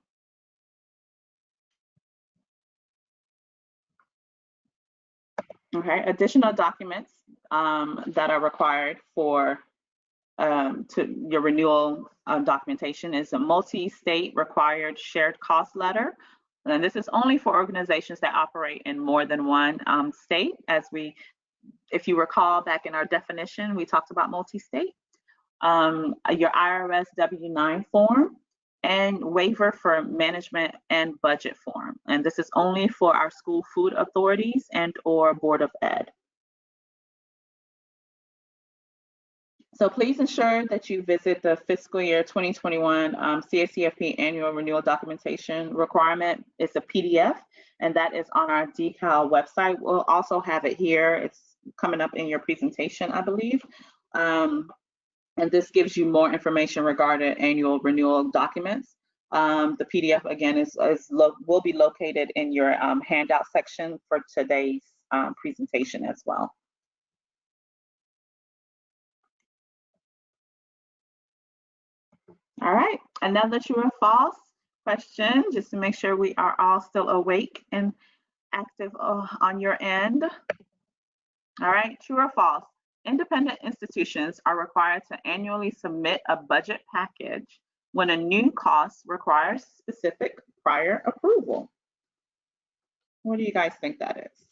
Okay, additional documents that are required for to your renewal documentation is a multi-state required shared cost letter. And this is only for organizations that operate in more than one state. If you recall back in our definition, we talked about multi-state. Your IRS W-9 form, and waiver for management and budget form. And this is only for our school food authorities and or Board of Ed. So please ensure that you visit the fiscal year 2021 CACFP annual renewal documentation requirement. It's a PDF, and that is on our decal website. We'll also have it here. It's coming up in your presentation, I believe. And this gives you more information regarding annual renewal documents. The PDF, again, will be located in your handout section for today's presentation as well. All right, another true or false question, just to make sure we are all still awake and active on your end. All right, true or false? Independent institutions are required to annually submit a budget package when a new cost requires specific prior approval. What do you guys think that is?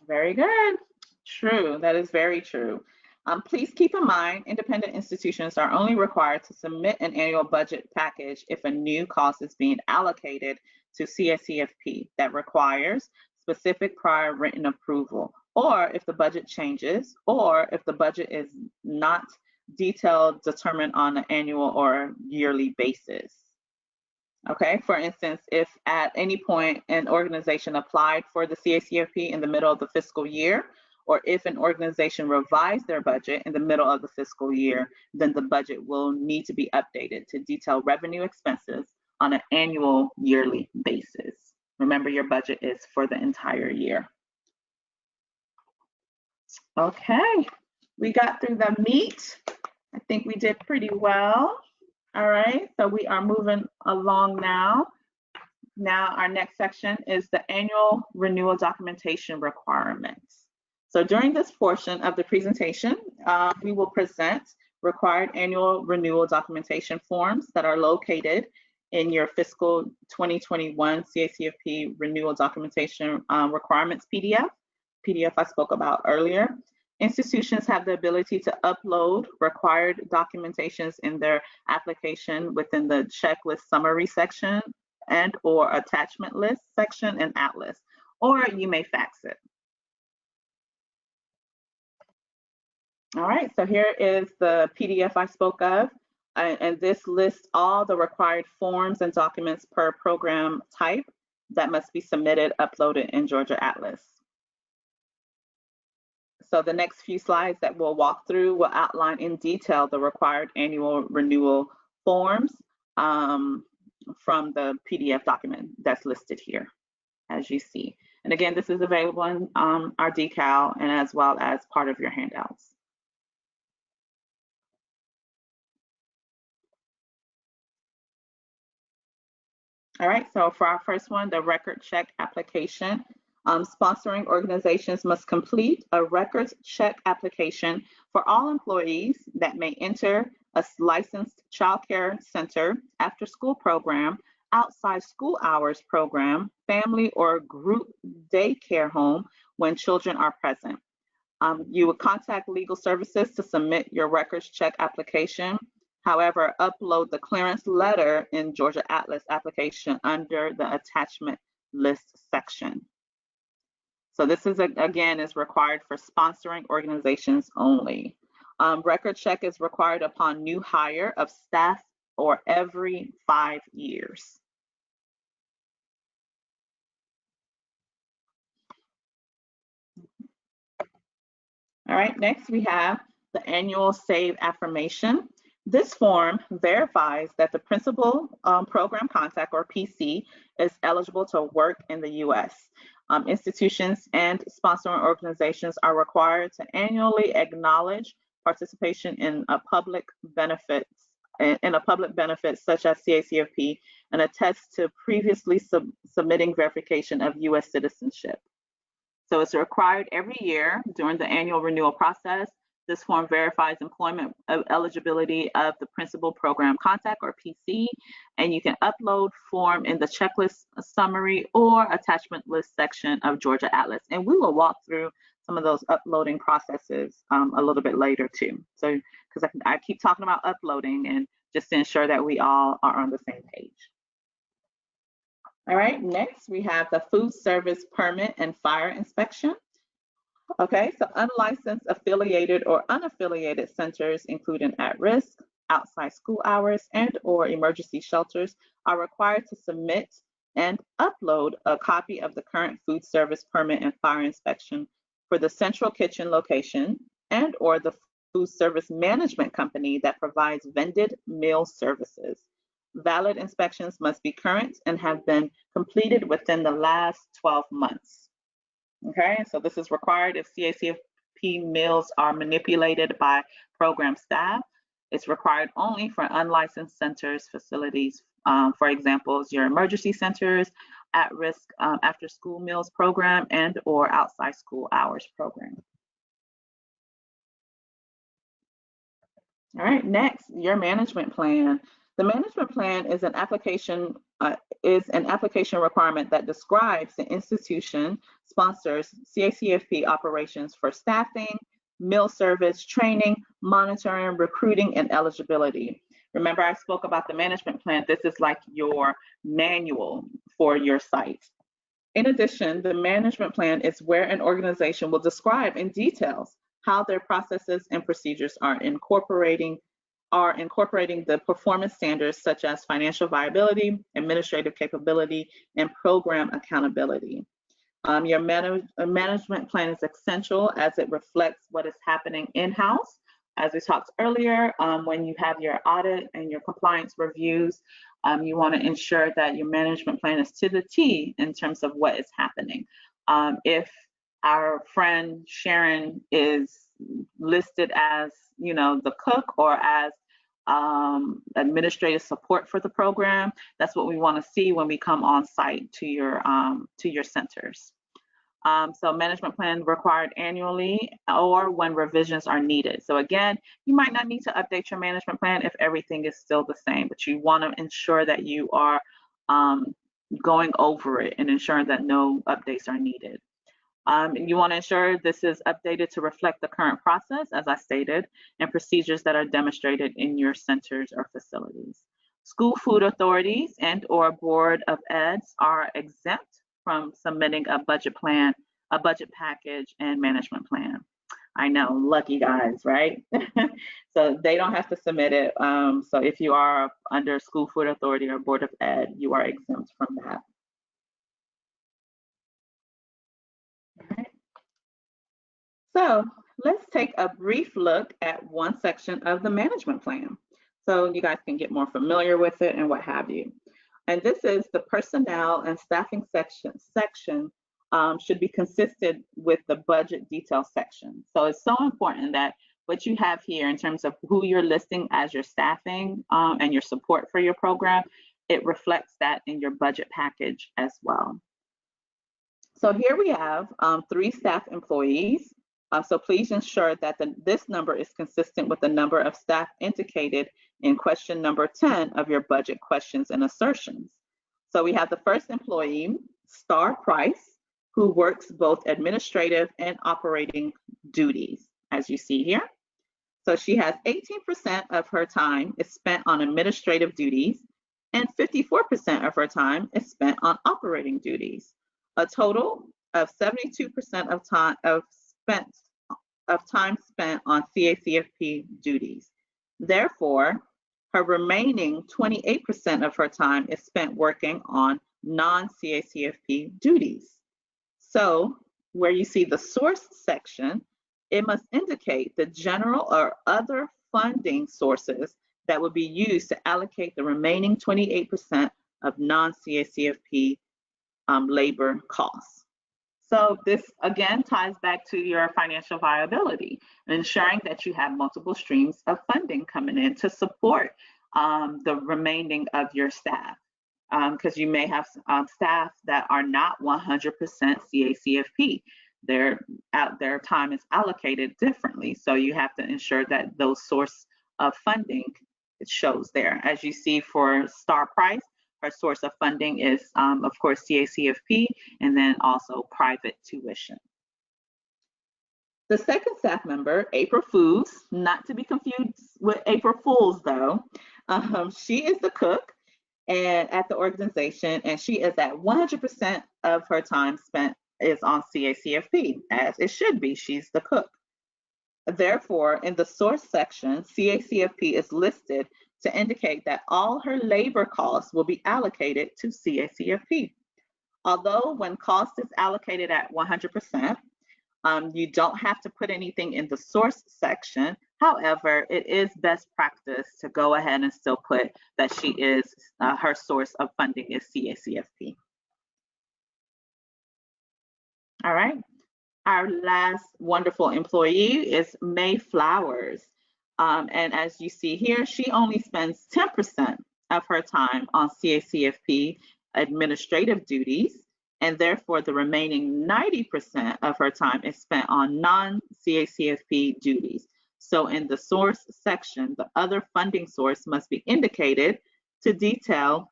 Very good. True, that is very true. Please keep in mind, independent institutions are only required to submit an annual budget package if a new cost is being allocated to CACFP that requires specific prior written approval, or if the budget changes, or if the budget is not detailed, determined on an annual or yearly basis. Okay, for instance, if at any point an organization applied for the CACFP in the middle of the fiscal year, or if an organization revised their budget in the middle of the fiscal year, then the budget will need to be updated to detail revenue expenses on an annual yearly basis. Remember, your budget is for the entire year. Okay, we got through the meat. I think we did pretty well. All right, so we are moving along now. Now our next section is the annual renewal documentation requirements. So during this portion of the presentation, we will present required annual renewal documentation forms that are located in your fiscal 2021 CACFP renewal documentation requirements PDF I spoke about earlier. Institutions have the ability to upload required documentations in their application within the checklist summary section and or attachment list section in Atlas, or you may fax it. All right, so here is the PDF I spoke of, and this lists all the required forms and documents per program type that must be submitted, uploaded in Georgia Atlas. So the next few slides that we'll walk through will outline in detail the required annual renewal forms from the PDF document that's listed here, as you see. And again, this is available in our decal and as well as part of your handouts. All right, so for our first one, the record check application. Sponsoring organizations must complete a records check application for all employees that may enter a licensed child care center, after school program, outside school hours program, family or group daycare home when children are present. You would contact legal services to submit your records check application. However, upload the clearance letter in Georgia Atlas application under the attachment list section. So this is, again, is required for sponsoring organizations only. Record check is required upon new hire of staff or every 5 years. All right, next we have the annual SAVE affirmation. This form verifies that the principal program contact, or PC, is eligible to work in the U.S. Institutions and sponsoring organizations are required to annually acknowledge participation in a public benefit such as CACFP and attest to previously submitting verification of U.S. citizenship. So it's required every year during the annual renewal process. This form verifies employment eligibility of the principal program contact, or PC, and you can upload form in the checklist summary or attachment list section of Georgia Atlas. And we will walk through some of those uploading processes a little bit later too. So, because I keep talking about uploading, and just to ensure that we all are on the same page. All right, next we have the food service permit and fire inspection. Okay, so unlicensed, affiliated, or unaffiliated centers, including at-risk, outside school hours, and/or emergency shelters, are required to submit and upload a copy of the current food service permit and fire inspection for the central kitchen location and/or the food service management company that provides vended meal services. Valid inspections must be current and have been completed within the last 12 months. Okay, so this is required if CACFP meals are manipulated by program staff. It's required only for unlicensed centers, facilities, for example, your emergency centers, at-risk after-school meals program, and/or outside school hours program. All right, next, your management plan. The management plan is an application requirement that describes the institution sponsors CACFP operations for staffing, meal service, training, monitoring, recruiting, and eligibility. Remember, I spoke about the management plan. This is like your manual for your site. In addition, the management plan is where an organization will describe in details how their processes and procedures are incorporating the performance standards such as financial viability, administrative capability, and program accountability. Your management plan is essential as it reflects what is happening in-house. As we talked earlier, when you have your audit and your compliance reviews, you want to ensure that your management plan is to the T in terms of what is happening. If our friend Sharon is listed as, the cook or as administrative support for the program, that's what we want to see when we come on site to your centers. So management plan required annually or when revisions are needed. So again, you might not need to update your management plan if everything is still the same, but you want to ensure that you are going over it and ensuring that no updates are needed. You want to ensure this is updated to reflect the current process, as I stated, and procedures that are demonstrated in your centers or facilities. School food authorities and/or Board of Eds are exempt from submitting a budget plan, a budget package, and management plan. I know, lucky guys, right? So they don't have to submit it. So if you are under School Food Authority or Board of Ed, you are exempt from that. So let's take a brief look at one section of the management plan so you guys can get more familiar with it and what have you. And this is the personnel and staffing section should be consistent with the budget detail section. So it's so important that what you have here in terms of who you're listing as your staffing and your support for your program, it reflects that in your budget package as well. So here we have 3 staff employees. So please ensure that this number is consistent with the number of staff indicated in question number 10 of your budget questions and assertions. So we have the first employee, Star Price, who works both administrative and operating duties, as you see here. So she has 18% of her time is spent on administrative duties and 54% of her time is spent on operating duties. A total of 72% of time spent on CACFP duties. Therefore, her remaining 28% of her time is spent working on non-CACFP duties. So where you see the source section, it must indicate the general or other funding sources that would be used to allocate the remaining 28% of non-CACFP labor costs. So this again ties back to your financial viability, ensuring that you have multiple streams of funding coming in to support the remaining of your staff, because you may have staff that are not 100% CACFP. their time is allocated differently. So you have to ensure that those source of funding, it shows there. As you see for Star Price, her source of funding is, of course, CACFP, and then also private tuition. The second staff member, April Foods, not to be confused with April Fools though. She is the cook and at the organization, and she is at 100% of her time spent is on CACFP, as it should be. She's the cook. Therefore, in the source section, CACFP is listed to indicate that all her labor costs will be allocated to CACFP. Although when cost is allocated at 100%, you don't have to put anything in the source section. However, it is best practice to go ahead and still put that she is, her source of funding is CACFP. All right. Our last wonderful employee is May Flowers. And as you see here, she only spends 10% of her time on CACFP administrative duties, and therefore the remaining 90% of her time is spent on non-CACFP duties. So in the source section, the other funding source must be indicated to detail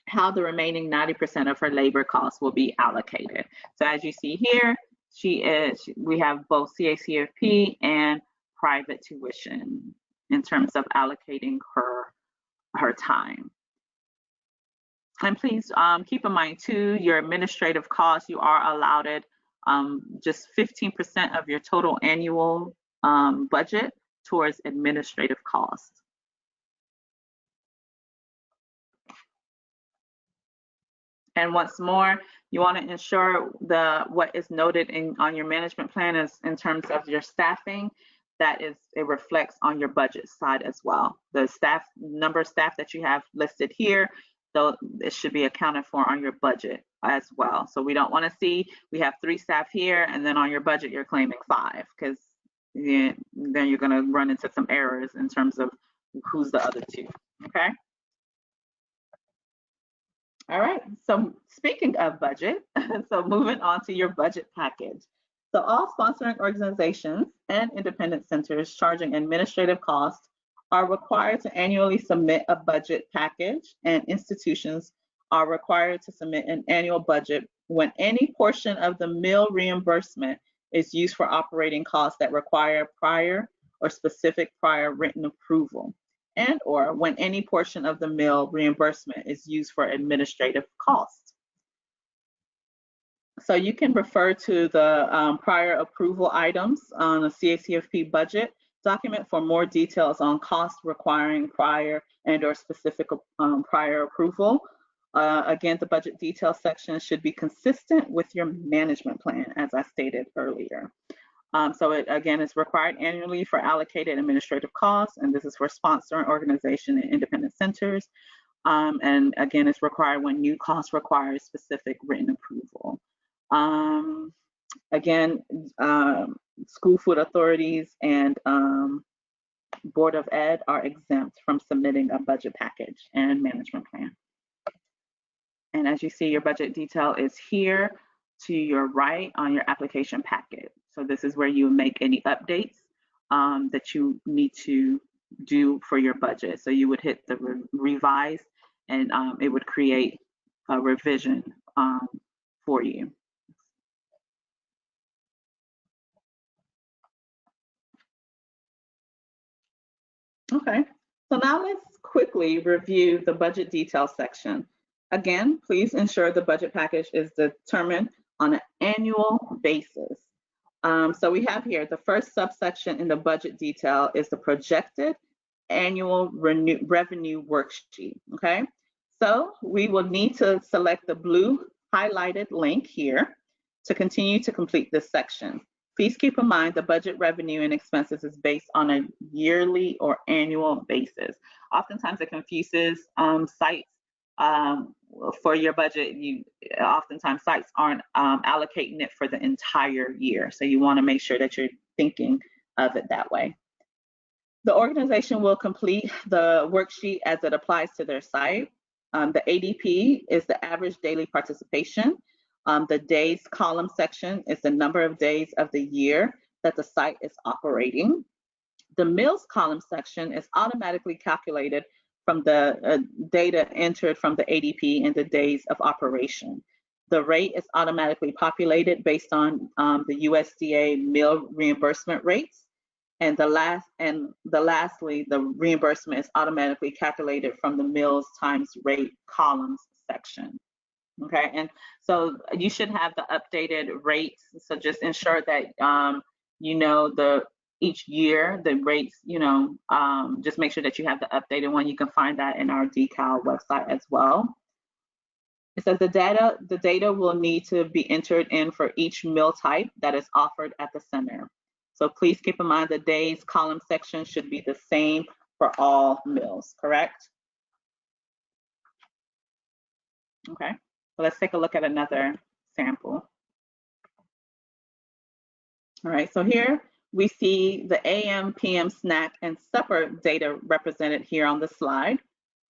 how the remaining 90% of her labor costs will be allocated. So as you see here, we have both CACFP and private tuition in terms of allocating her time. And please keep in mind too, your administrative costs, you are allowed just 15% of your total annual budget towards administrative costs. And once more, you want to ensure what is noted on your management plan is in terms of your staffing, it reflects on your budget side as well. The number of staff that you have listed here, though, it should be accounted for on your budget as well. So we don't want to see we have 3 staff here and then on your budget you're claiming 5, because then you're going to run into some errors in terms of who's the other 2. Okay. All right, so speaking of budget, so moving on to your budget package. So all sponsoring organizations and independent centers charging administrative costs are required to annually submit a budget package, and institutions are required to submit an annual budget when any portion of the meal reimbursement is used for operating costs that require prior or specific prior written approval, and or when any portion of the meal reimbursement is used for administrative costs. So you can refer to the prior approval items on a CACFP budget document for more details on costs requiring prior and or specific prior approval. Again, the budget details section should be consistent with your management plan, as I stated earlier. So it, again, is required annually for allocated administrative costs, and this is for sponsoring organization and independent centers. And again, it's required when new costs require specific written approval. Again, school food authorities and Board of Ed are exempt from submitting a budget package and management plan. And as you see, your budget detail is here to your right on your application packet. So this is where you make any updates that you need to do for your budget. So you would hit the revise, and it would create a revision for you. Okay, so now let's quickly review the budget details section. Again, please ensure the budget package is determined on an annual basis. So we have here the first subsection in the budget detail is the projected annual revenue worksheet. Okay, so we will need to select the blue highlighted link here to continue to complete this section. Please keep in mind the budget revenue and expenses is based on a yearly or annual basis. Oftentimes it confuses sites for your budget. Oftentimes sites aren't allocating it for the entire year. So you want to make sure that you're thinking of it that way. The organization will complete the worksheet as it applies to their site. The ADP is the average daily participation. The days column section is the number of days of the year that the site is operating. The meals column section is automatically calculated from the data entered from the ADP in the days of operation. The rate is automatically populated based on the USDA meal reimbursement rates. And lastly, the reimbursement is automatically calculated from the meals times rate columns section. Okay, and so you should have the updated rates. So just ensure that you know each year the rates. Just make sure that you have the updated one. You can find that in our decal website as well. It says the data will need to be entered in for each meal type that is offered at the center. So please keep in mind the days column section should be the same for all meals, correct? Okay, so let's take a look at another sample. All right, so here we see the AM, PM, snack, and supper data represented here on the slide.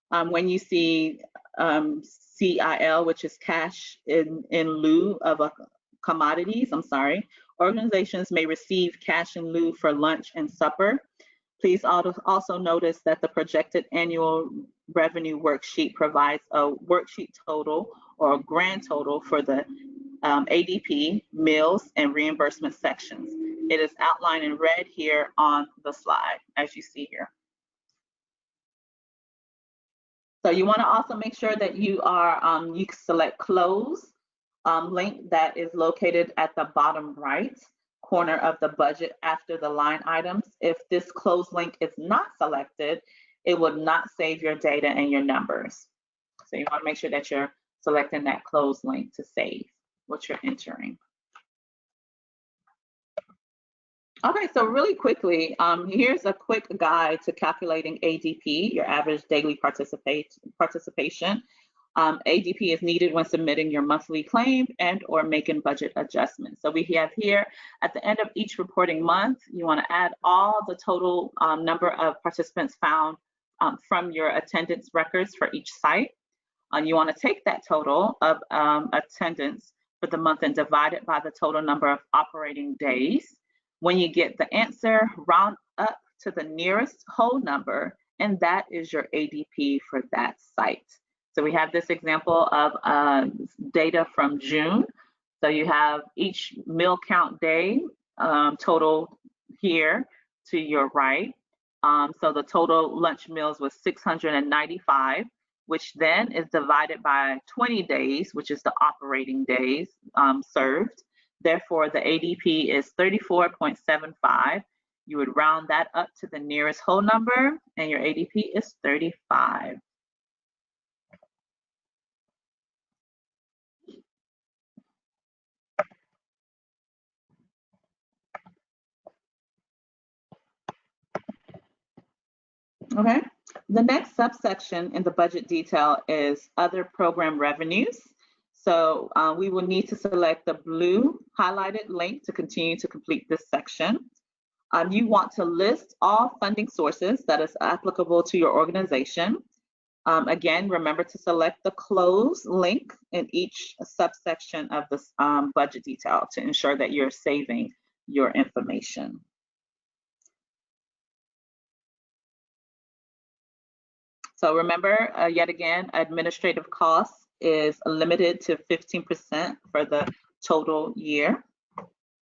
When you see CIL, which is cash in lieu of commodities, organizations may receive cash in lieu for lunch and supper. Please also notice that the projected annual revenue worksheet provides a worksheet total or a grand total for the ADP, meals, and reimbursement sections. It is outlined in red here on the slide, as you see here. So you want to also make sure that you select close link that is located at the bottom right corner of the budget after the line items. If this close link is not selected, it will not save your data and your numbers. So you want to make sure that you're selecting that close link to save what you're entering. Okay, so really quickly, here's a quick guide to calculating ADP, your average daily participation. ADP is needed when submitting your monthly claim and or making budget adjustments. So we have here at the end of each reporting month, you want to add all the total number of participants found from your attendance records for each site. You want to take that total of attendance for the month and divide it by the total number of operating days. When you get the answer, round up to the nearest whole number, and that is your ADP for that site. So we have this example of data from June. So you have each meal count day total here to your right. So the total lunch meals was 695, which then is divided by 20 days, which is the operating days served. Therefore, the ADP is 34.75. You would round that up to the nearest whole number, and your ADP is 35. Okay, the next subsection in the budget detail is other program revenues. So we will need to select the blue highlighted link to continue to complete this section. You want to list all funding sources that is applicable to your organization. Again, remember to select the close link in each subsection of this budget detail to ensure that you're saving your information. So remember, yet again, administrative costs is limited to 15% for the total year.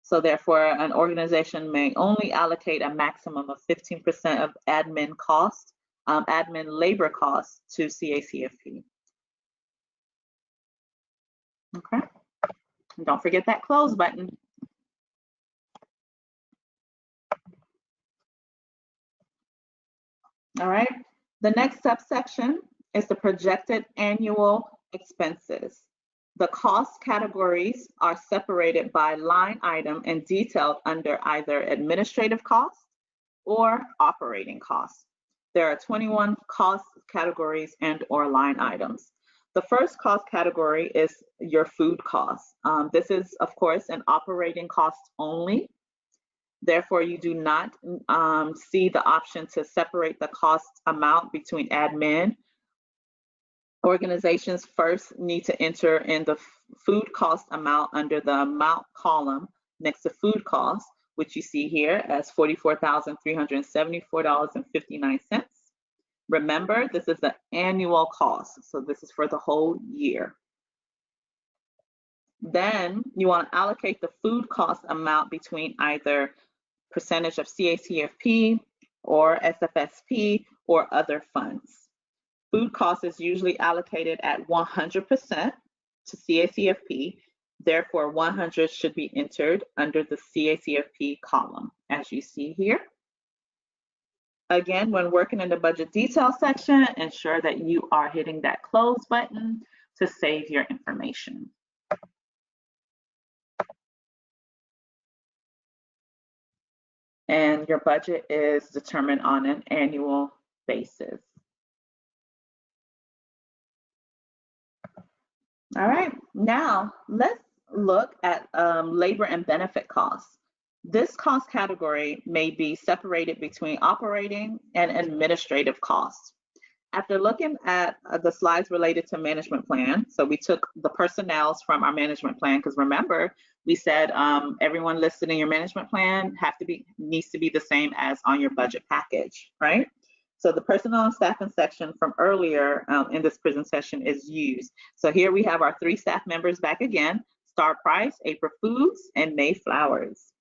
So therefore, an organization may only allocate a maximum of 15% of admin costs, admin labor costs to CACFP. Okay, and don't forget that close button. All right, the next subsection is the projected annual expenses. The cost categories are separated by line item and detailed under either administrative costs or operating costs. There are 21 cost categories and or line items. The first cost category is your food costs. This is, of course, an operating cost only. Therefore, you do not see the option to separate the cost amount between admin Organizations first need to enter in the food cost amount under the amount column next to food costs, which you see here as $44,374.59. Remember, this is the annual cost, so this is for the whole year. Then you want to allocate the food cost amount between either percentage of CACFP or SFSP or other funds. Food cost is usually allocated at 100% to CACFP. Therefore, 100 should be entered under the CACFP column, as you see here. Again, when working in the budget detail section, ensure that you are hitting that close button to save your information. And your budget is determined on an annual basis. All right, now let's look at labor and benefit costs. This cost category may be separated between operating and administrative costs. After looking at the slides related to management plan, so we took the personnels from our management plan, because remember, we said everyone listed in your management plan needs to be the same as on your budget package, right? So the personnel and staffing section from earlier in this presentation is used. So here we have our 3 staff members back again: Star Price, April Foods, and May Flowers.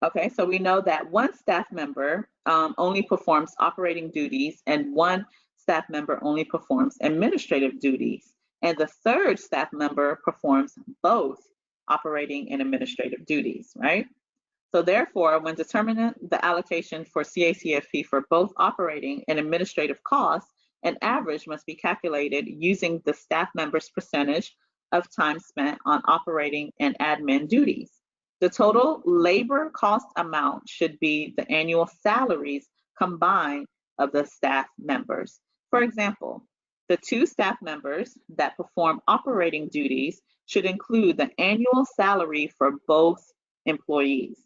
Okay, so we know that 1 staff member only performs operating duties and 1 staff member only performs administrative duties. And the 3rd staff member performs both operating and administrative duties, right? So therefore, when determining the allocation for CACFP for both operating and administrative costs, an average must be calculated using the staff member's percentage of time spent on operating and admin duties. The total labor cost amount should be the annual salaries combined of the staff members. For example, the 2 staff members that perform operating duties should include the annual salary for both employees.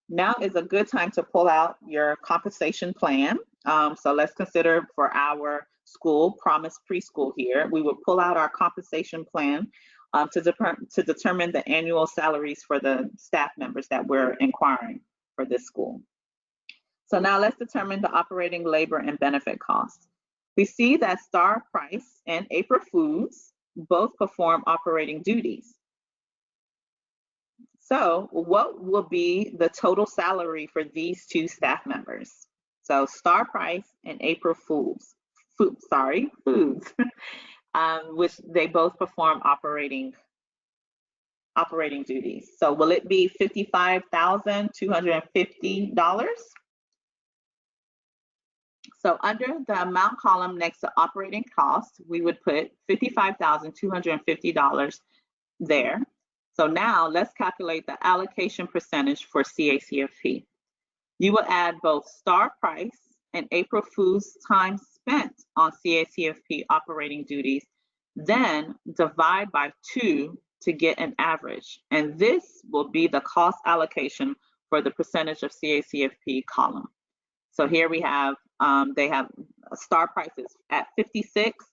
Now is a good time to pull out your compensation plan. So let's consider for our school, Promise Preschool here, we would pull out our compensation plan to determine the annual salaries for the staff members that we're inquiring for this school. So now let's determine the operating labor and benefit costs. We see that Star Price and April Foods both perform operating duties. So what will be the total salary for these 2 staff members? So Star Price and April Foods, which they both perform operating duties. So will it be $55,250? So under the amount column next to operating costs, we would put $55,250 there. So now let's calculate the allocation percentage for CACFP. You will add both Star Price and April Foods' time spent on CACFP operating duties, then divide by 2 to get an average. And this will be the cost allocation for the percentage of CACFP column. So here we have, they have Star Prices at 56,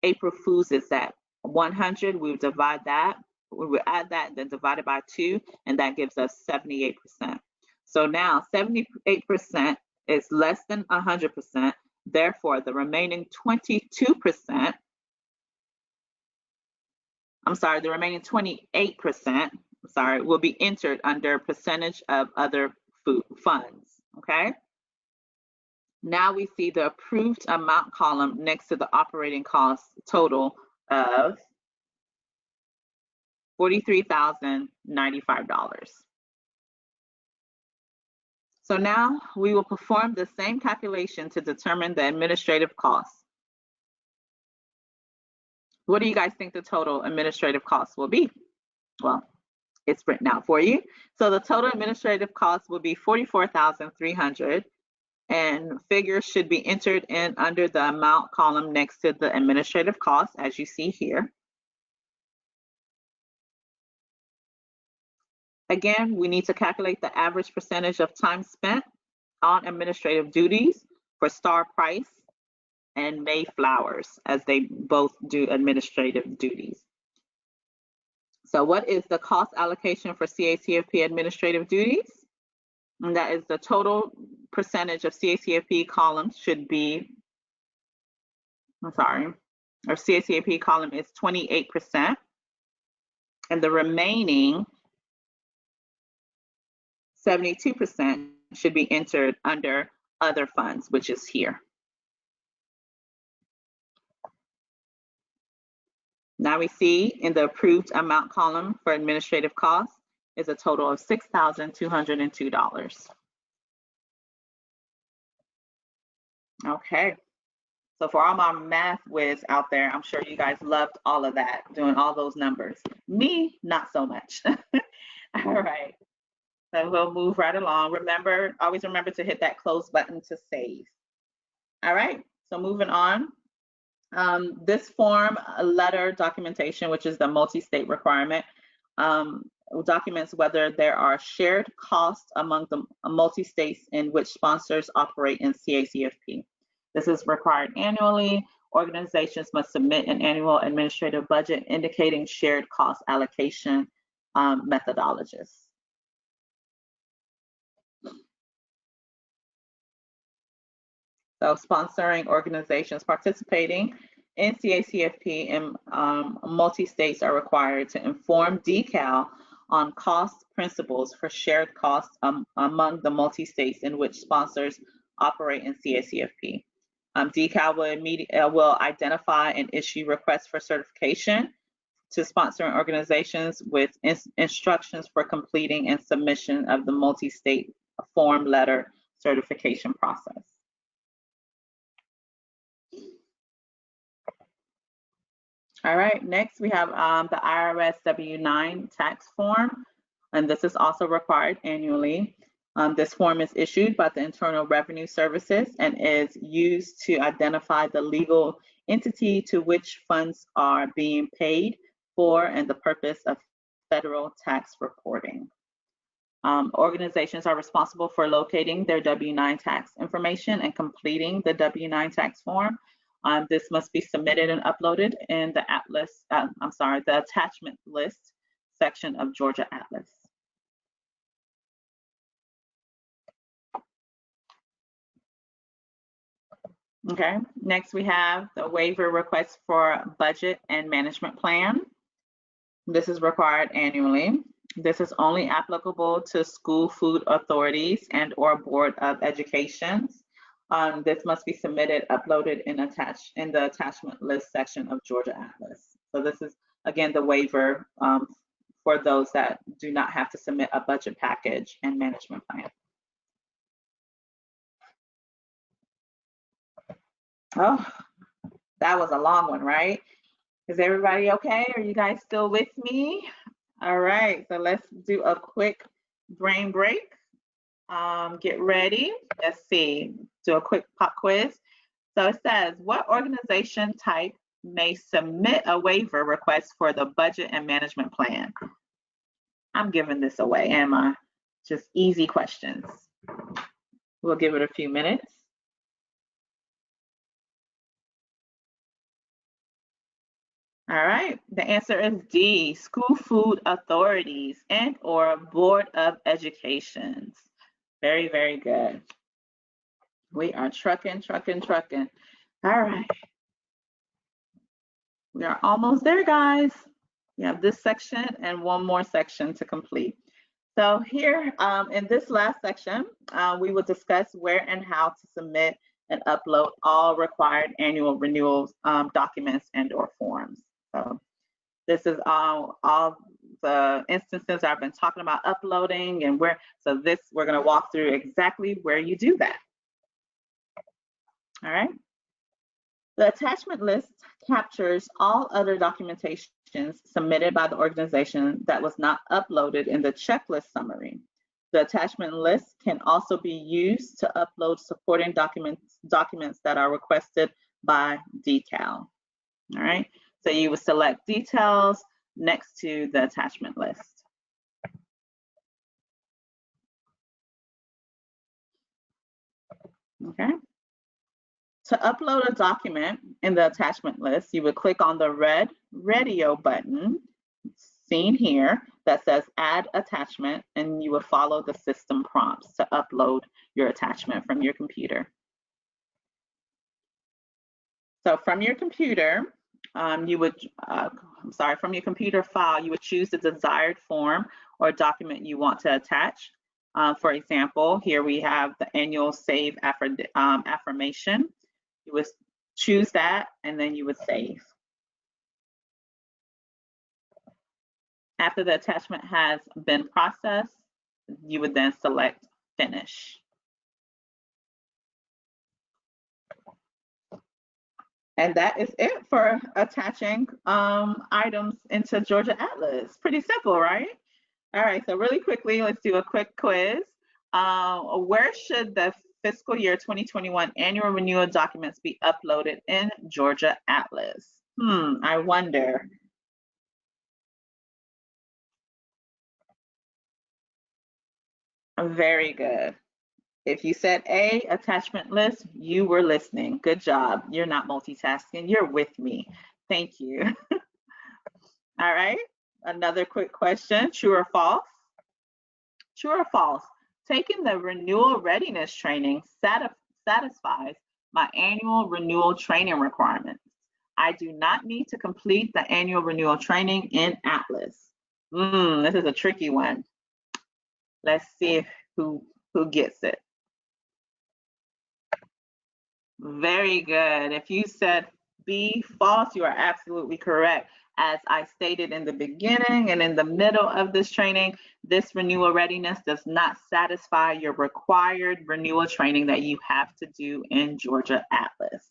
April Foods is at 100. We would divide that. We would add that and then divide it by 2, and that gives us 78%. So now 78% is less than 100%. Therefore, the remaining 28% will be entered under percentage of other food funds, okay? Now we see the approved amount column next to the operating cost total of $43,095. So now we will perform the same calculation to determine the administrative costs. What do you guys think the total administrative costs will be? Well, it's written out for you. So the total administrative costs will be $44,300, and figures should be entered in under the amount column next to the administrative costs, as you see here. Again, we need to calculate the average percentage of time spent on administrative duties for Star Price and May Flowers, as they both do administrative duties. So what is the cost allocation for CACFP administrative duties? And that is the total percentage of CACFP columns should be, or CACFP column is 28%, and the remaining 72% should be entered under other funds, which is here. Now we see in the approved amount column for administrative costs is a total of $6,202. Okay, so for all my math whiz out there, I'm sure you guys loved all of that, doing all those numbers. Me, not so much. All right, so we'll move right along. Remember, always remember to hit that close button to save. All right, so moving on. This form letter documentation, which is the multi-state requirement, documents whether there are shared costs among the multi-states in which sponsors operate in CACFP. This is required annually. Organizations must submit an annual administrative budget indicating shared cost allocation methodologies. So sponsoring organizations participating in CACFP and multi-states are required to inform DECAL on cost principles for shared costs among the multi-states in which sponsors operate in CACFP. DECAL will identify and issue requests for certification to sponsoring organizations with instructions for completing and submission of the multi-state form letter certification process. All right, next we have the IRS W-9 tax form, and this is also required annually. This form is issued by the Internal Revenue Services and is used to identify the legal entity to which funds are being paid for and the purpose of federal tax reporting. Organizations are responsible for locating their W-9 tax information and completing the W-9 tax form. This must be submitted and uploaded in the the attachment list section of Georgia Atlas. Okay, next we have the waiver request for budget and management plan. This is required annually. This is only applicable to school food authorities and or Board of Educations. This must be submitted, uploaded, and attached in the attachment list section of Georgia Atlas. So this is, again, the waiver for those that do not have to submit a budget package and management plan. Oh, that was a long one, right? Is everybody okay? Are you guys still with me? All right, so let's do a quick brain break. Get ready. Let's see, do a quick pop quiz. So it says, what organization type may submit a waiver request for the budget and management plan? I'm giving this away, am I? Just easy questions. We'll give it a few minutes. All right, the answer is D, school food authorities and or Board of Educations. Very, very good. We are trucking. All right. We are almost there, guys. We have this section and one more section to complete. So here in this last section, we will discuss where and how to submit and upload all required annual renewals documents and or forms. So this is all the instances I've been talking about uploading and where, so this, we're gonna walk through exactly where you do that. All right. The attachment list captures all other documentations submitted by the organization that was not uploaded in the checklist summary. The attachment list can also be used to upload supporting documents that are requested by DECAL. All right, so you would select details next to the attachment list. Okay, To upload a document in the attachment list, you would click on the red radio button seen here that says add attachment, and you would follow the system prompts to upload your attachment from your computer. So from your computer, from your computer file, you would choose the desired form or document you want to attach. For example, here we have the annual save affirmation. You would choose that, and then you would save. After the attachment has been processed, you would then select Finish. And that is it for attaching items into Georgia Atlas. Pretty simple, right? All right, so really quickly, let's do a quick quiz. Where should the fiscal year 2021 annual renewal documents be uploaded in Georgia Atlas? I wonder. Very good. If you said A, attachment list, you were listening. Good job. You're not multitasking. You're with me. Thank you. All right, another quick question. True or false? True or false? Taking the renewal readiness training satisfies my annual renewal training requirements. I do not need to complete the annual renewal training in Atlas. This is a tricky one. Let's see who gets it. Very good. If you said B, false, you are absolutely correct. As I stated in the beginning and in the middle of this training, this renewal readiness does not satisfy your required renewal training that you have to do in Georgia Atlas.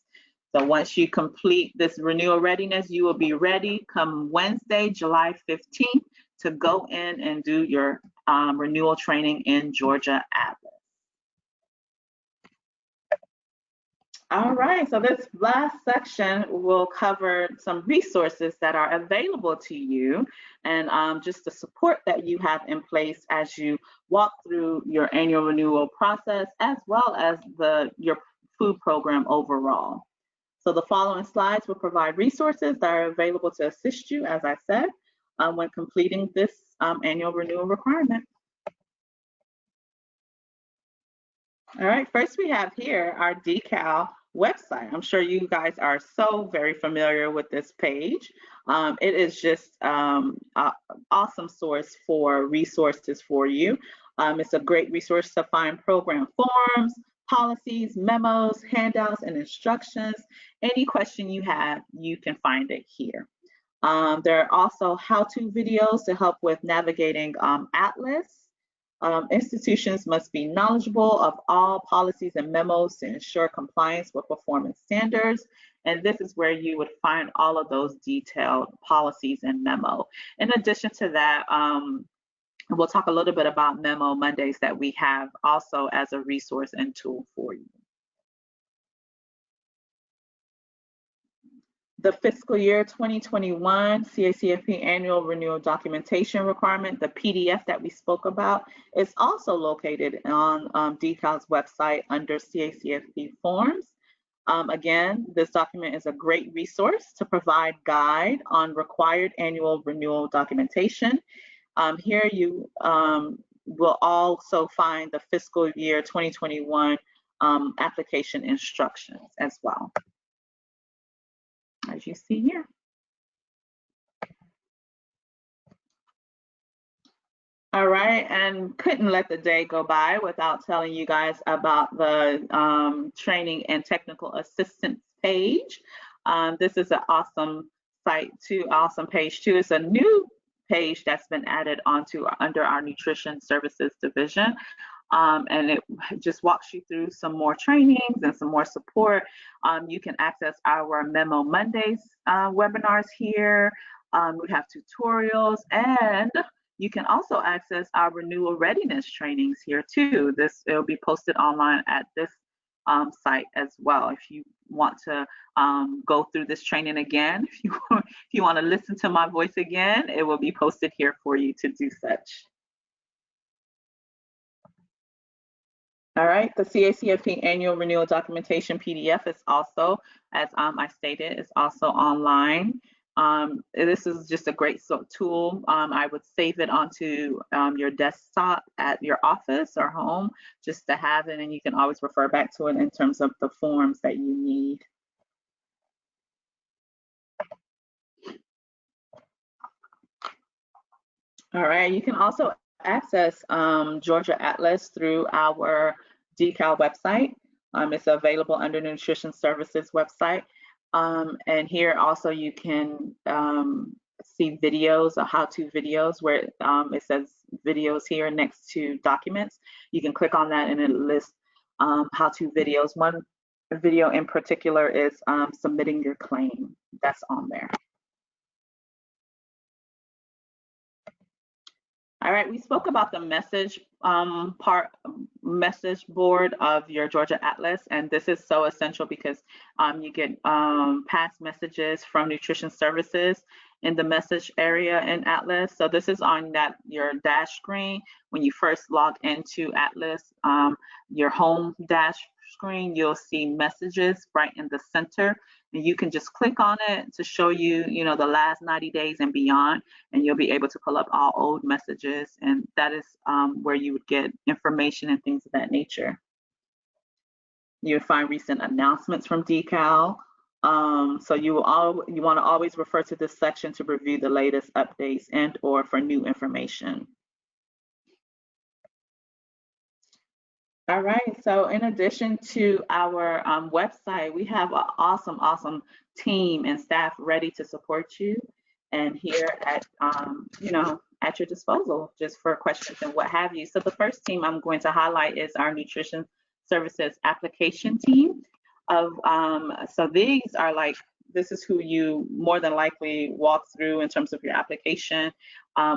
So once you complete this renewal readiness, you will be ready come Wednesday, July 15th to go in and do your renewal training in Georgia Atlas. All right, so this last section will cover some resources that are available to you and just the support that you have in place as you walk through your annual renewal process, as well as your food program overall. So the following slides will provide resources that are available to assist you, as I said, when completing this annual renewal requirement. All right, first we have here our decal website. I'm sure you guys are so very familiar with this page. It is just an awesome source for resources for you. It's a great resource to find program forms, policies, memos, handouts, and instructions. Any question you have, you can find it here. There are also how-to videos to help with navigating Atlas. Institutions must be knowledgeable of all policies and memos to ensure compliance with performance standards. And this is where you would find all of those detailed policies and memo. In addition to that, we'll talk a little bit about Memo Mondays that we have also as a resource and tool for you. The fiscal year 2021 CACFP annual renewal documentation requirement, the PDF that we spoke about, is also located on DECAL's website under CACFP forms. Again, this document is a great resource to provide guide on required annual renewal documentation. Here you will also find the fiscal year 2021 application instructions as well, as you see here. All right, and couldn't let the day go by without telling you guys about the training and technical assistance page. This is an awesome site too, awesome page too. It's a new page that's been added onto under our nutrition services division. And it just walks you through some more trainings and some more support. You can access our Memo Mondays webinars here. We have tutorials, and you can also access our renewal readiness trainings here too. It'll be posted online at this site as well. If you want to go through this training again, if you want to listen to my voice again, it will be posted here for you to do such. All right, the CACFP annual renewal documentation PDF is also, as I stated, is also online. This is just a great tool. I would save it onto your desktop at your office or home just to have it, and you can always refer back to it in terms of the forms that you need. All right, you can also access Georgia Atlas through our DECAL website. It's available under the Nutrition Services website. And here also you can see videos, or how-to videos, where it says videos here next to documents. You can click on that and it lists how-to videos. One video in particular is submitting your claim. That's on there. All right, we spoke about the message message board of your Georgia Atlas, and this is so essential because you get past messages from Nutrition Services in the message area in Atlas. So this is on your dash screen when you first log into Atlas. Your home dash screen, you'll see messages right in the center, and you can just click on it to show you, the last 90 days and beyond, and you'll be able to pull up all old messages, and that is where you would get information and things of that nature. You'll find recent announcements from DECAL. So you want to always refer to this section to review the latest updates and or for new information. All right, so in addition to our website, we have an awesome team and staff ready to support you, and here at at your disposal just for questions and what have you. So the first team I'm going to highlight is our Nutrition Services application team. So these are this is who you more than likely walk through in terms of your application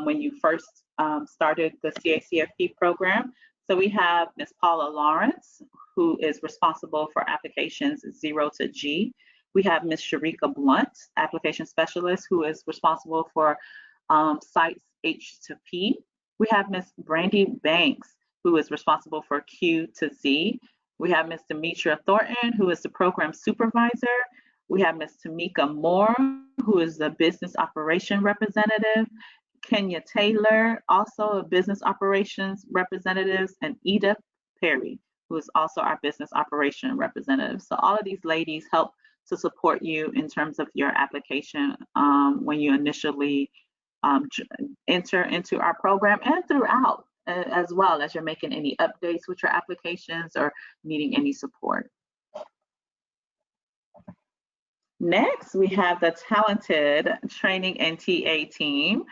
when you first started the CACFP program. So we have Ms. Paula Lawrence, who is responsible for applications 0 to G. We have Ms. Sharika Blunt, application specialist, who is responsible for sites H to P. We have Ms. Brandy Banks, who is responsible for Q to Z. We have Ms. Demetria Thornton, who is the program supervisor. We have Ms. Tamika Moore, who is the business operation representative. Kenya Taylor, also a business operations representative, and Edith Perry, who is also our business operation representative. So all of these ladies help to support you in terms of your application when you initially enter into our program and throughout, as well as you're making any updates with your applications or needing any support. Next, we have the talented training and TA team.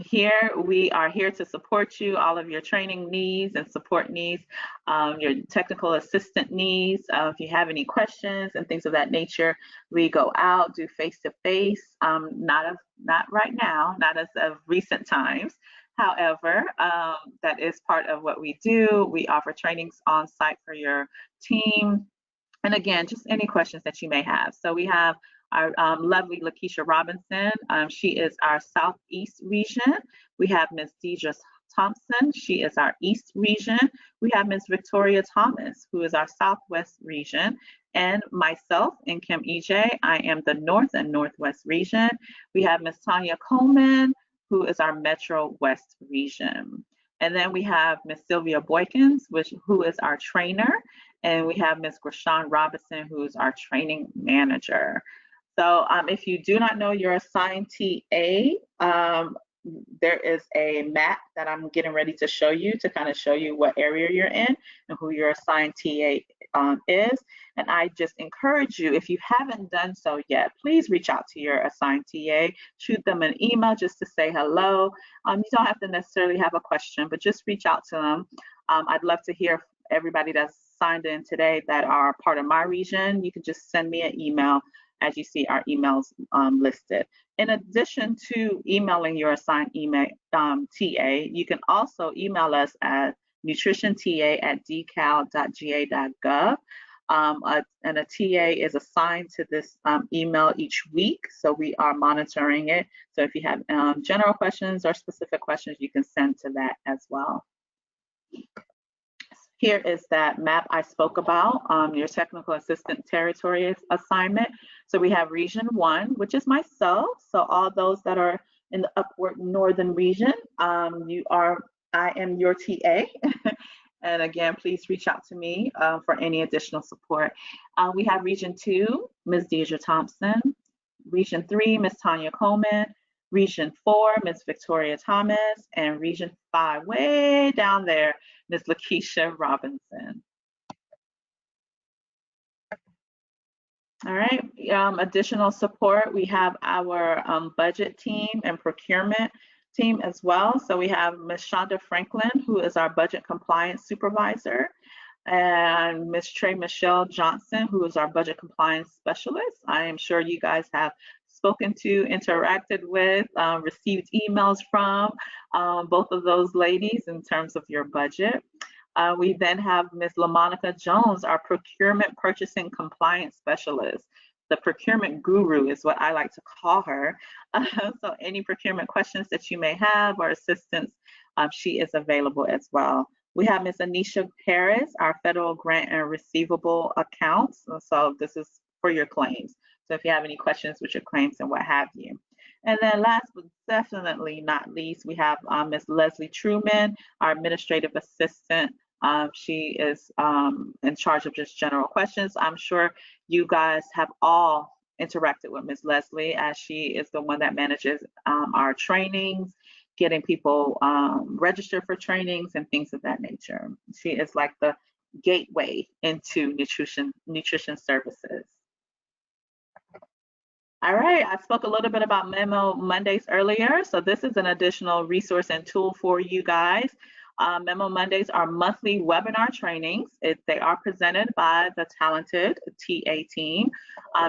Here, we are here to support you, all of your training needs and support needs, your technical assistant needs. If you have any questions and things of that nature, we go out, do face-to-face, not right now, not as of recent times. However, that is part of what we do. We offer trainings on site for your team. And again, just any questions that you may have. So we have our lovely Lakeisha Robinson. She is our Southeast region. We have Ms. Deidre Thompson. She is our East region. We have Ms. Victoria Thomas, who is our Southwest region. And myself and Kim EJ, I am the North and Northwest region. We have Ms. Tanya Coleman, who is our Metro West region. And then we have Ms. Sylvia Boykins, who is our trainer. And we have Ms. Grashawn Robinson, who is our training manager. So if you do not know your assigned TA, there is a map that I'm getting ready to show you to kind of show you what area you're in and who your assigned TA is. And I just encourage you, if you haven't done so yet, please reach out to your assigned TA, shoot them an email just to say hello. You don't have to necessarily have a question, but just reach out to them. I'd love to hear everybody that's signed in today that are part of my region. You can just send me an email as you see our emails listed. In addition to emailing your assigned email TA, you can also email us at nutritionta@decal.ga.gov. And a TA is assigned to this email each week, so we are monitoring it. So if you have general questions or specific questions, you can send to that as well. Here is that map I spoke about, your technical assistant territory assignment. So we have region 1, which is myself. So all those that are in the upward northern region, I am your TA. And again, please reach out to me for any additional support. We have region 2, Ms. Deidre Thompson. Region 3, Ms. Tanya Coleman. Region 4, Ms. Victoria Thomas. And Region 5, way down there, Ms. Lakeisha Robinson. All right, additional support, we have our budget team and procurement team as well. So we have Ms. Shonda Franklin, who is our budget compliance supervisor, and Ms. Trey Michelle Johnson, who is our budget compliance specialist. I am sure you guys have spoken to, interacted with, received emails from both of those ladies in terms of your budget. We then have Ms. LaMonica Jones, our procurement purchasing compliance specialist. The procurement guru is what I like to call her. So any procurement questions that you may have or assistance, she is available as well. We have Ms. Anisha Paris, our federal grant and receivable accounts. So this is for your claims. So if you have any questions with your claims and what have you. And then last but definitely not least, we have Ms. Leslie Truman, our administrative assistant. She is in charge of just general questions. I'm sure you guys have all interacted with Ms. Leslie, as she is the one that manages our trainings, getting people registered for trainings and things of that nature. She is like the gateway into nutrition services. All right, I spoke a little bit about Memo Mondays earlier, so this is an additional resource and tool for you guys. Memo Mondays are monthly webinar trainings. They are presented by the talented TA team.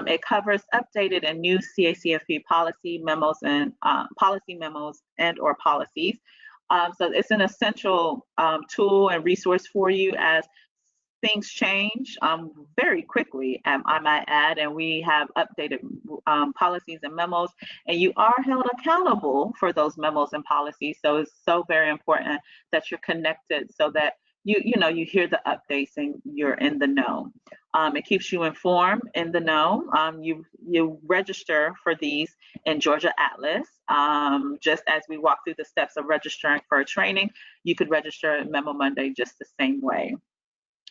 It covers updated and new CACFP policy memos and or policies. So it's an essential tool and resource for you as things change very quickly, I might add, and we have updated policies and memos, and you are held accountable for those memos and policies. So it's so very important that you're connected so that you hear the updates and you're in the know. It keeps you informed, in the know. You register for these in Georgia Atlas. Just as we walk through the steps of registering for a training, you could register at Memo Monday just the same way.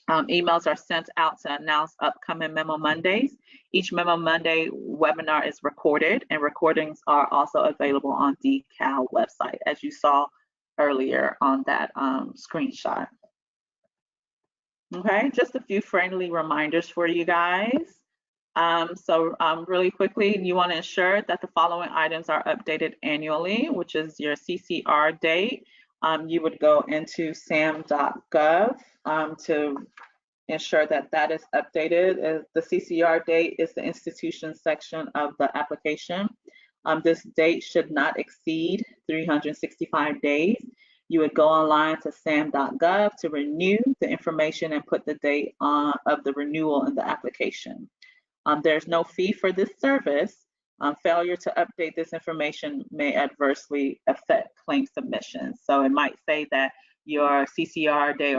Emails are sent out to announce upcoming Memo Mondays. Each Memo Monday webinar is recorded, and recordings are also available on DECAL website, as you saw earlier on that screenshot. Okay, just a few friendly reminders for you guys. Really quickly, you want to ensure that the following items are updated annually, which is your CCR date. You would go into sam.gov to ensure that that is updated. The CCR date is the institution section of the application. This date should not exceed 365 days. You would go online to sam.gov to renew the information and put the date of the renewal in the application. There's no fee for this service. Failure to update this information may adversely affect claim submissions. So it might say that your CCR day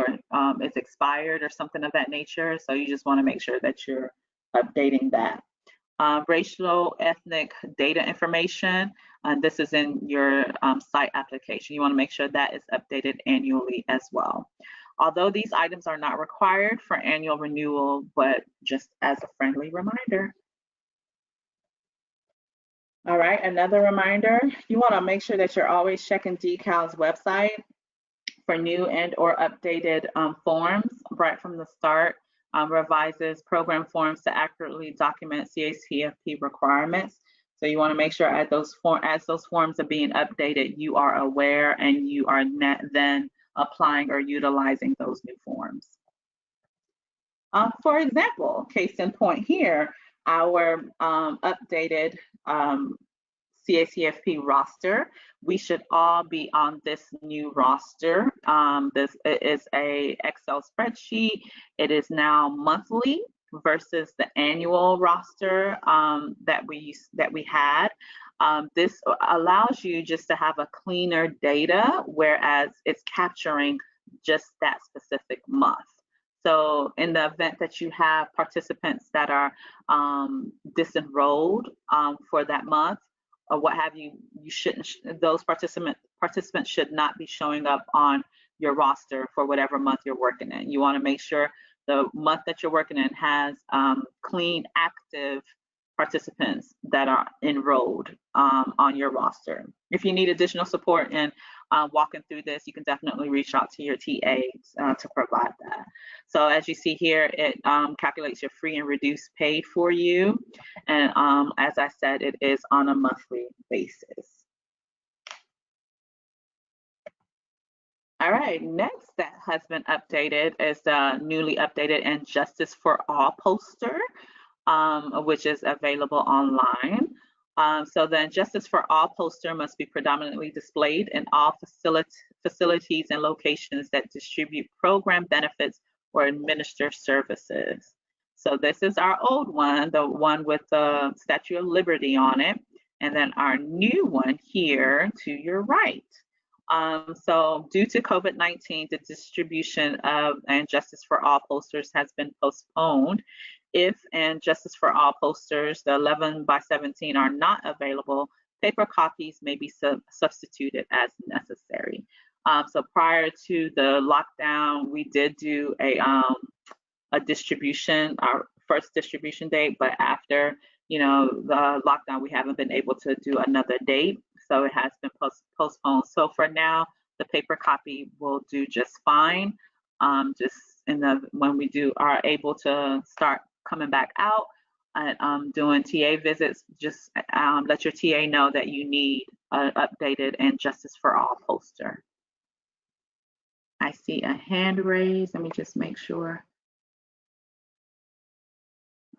is expired or something of that nature. So you just want to make sure that you're updating that. Racial ethnic data information, this is in your site application. You want to make sure that is updated annually as well. Although these items are not required for annual renewal, but just as a friendly reminder. All right, another reminder, you want to make sure that you're always checking DECAL's website for new and or updated forms right from the start. Revises program forms to accurately document CACFP requirements. So you want to make sure as those forms are being updated, you are aware and you are then applying or utilizing those new forms. For example, case in point here, our updated CACFP roster, we should all be on this new roster. This is a Excel spreadsheet. It is now monthly versus the annual roster that we had. This allows you just to have a cleaner data, whereas it's capturing just that specific month. So in the event that you have participants that are disenrolled for that month or what have you, those participants should not be showing up on your roster for whatever month you're working in. You want to make sure the month that you're working in has clean, active participants that are enrolled on your roster. If you need additional support in walking through this, you can definitely reach out to your TA to provide that. So as you see here, it calculates your free and reduced pay for you. And as I said, it is on a monthly basis. All right, next that has been updated is the newly updated and Justice for All poster, which is available online. So the Justice for All poster must be predominantly displayed in all facilities and locations that distribute program benefits or administer services. So this is our old one, the one with the Statue of Liberty on it, and then our new one here to your right. So due to COVID-19, the distribution of and Justice for All posters has been postponed. If and Justice for All posters, the 11 by 17 are not available, paper copies may be substituted as necessary. So prior to the lockdown, we did do a distribution, our first distribution date, but after the lockdown, we haven't been able to do another date. So it has been postponed. So for now, the paper copy will do just fine. Just when we are able to start coming back out and doing TA visits, just let your TA know that you need an updated and Justice for All poster. I see a hand raised. Let me just make sure.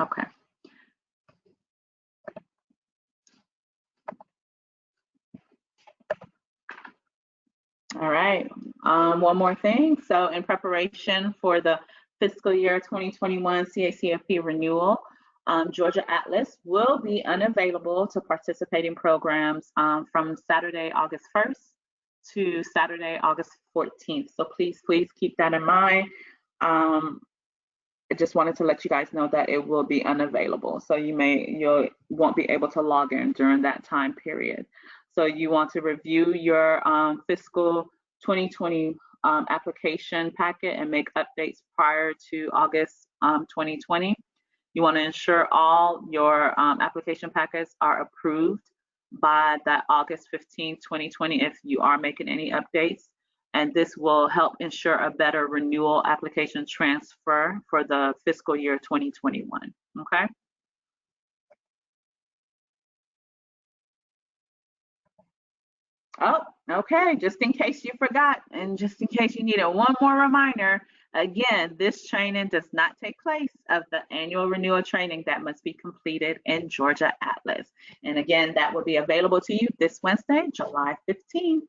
Okay. All right, one more thing. So in preparation for the fiscal year 2021 CACFP renewal, Georgia Atlas will be unavailable to participate in programs from Saturday, August 1st to Saturday, August 14th. So please keep that in mind. I just wanted to let you guys know that it will be unavailable. So you won't be able to log in during that time period. So you want to review your fiscal 2020 application packet and make updates prior to August 2020. You want to ensure all your application packets are approved by that August 15, 2020 if you are making any updates. And this will help ensure a better renewal application transfer for the fiscal year 2021, okay? Oh, okay, just in case you forgot and just in case you needed one more reminder, again, this training does not take place of the annual renewal training that must be completed in Georgia Atlas. And again, that will be available to you this Wednesday, July 15th.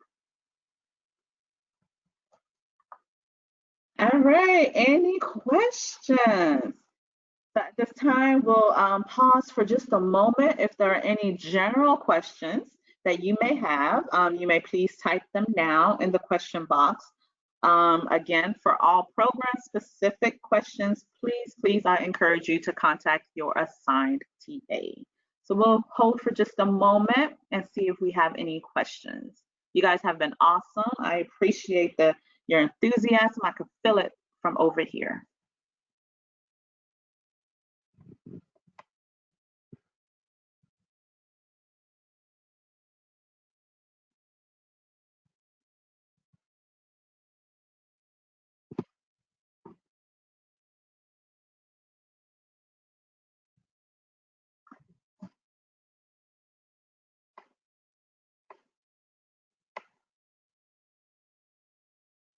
All right, any questions? So at this time, we'll pause for just a moment. If there are any general questions that you may have, you may please type them now in the question box. Again, for all program-specific questions, please, I encourage you to contact your assigned TA. So we'll hold for just a moment and see if we have any questions. You guys have been awesome. I appreciate your enthusiasm. I could feel it from over here.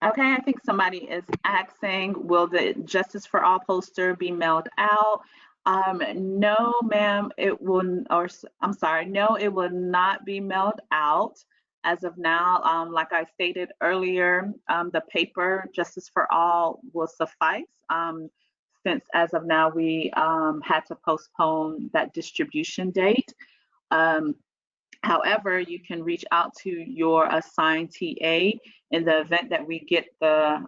Okay, I think somebody is asking, will the Justice for All poster be mailed out? No, ma'am, it will, or I'm sorry, no, it will not be mailed out as of now. Like I stated earlier, the paper Justice for All will suffice. Since as of now, we had to postpone that distribution date. However, you can reach out to your assigned TA in the event that we get the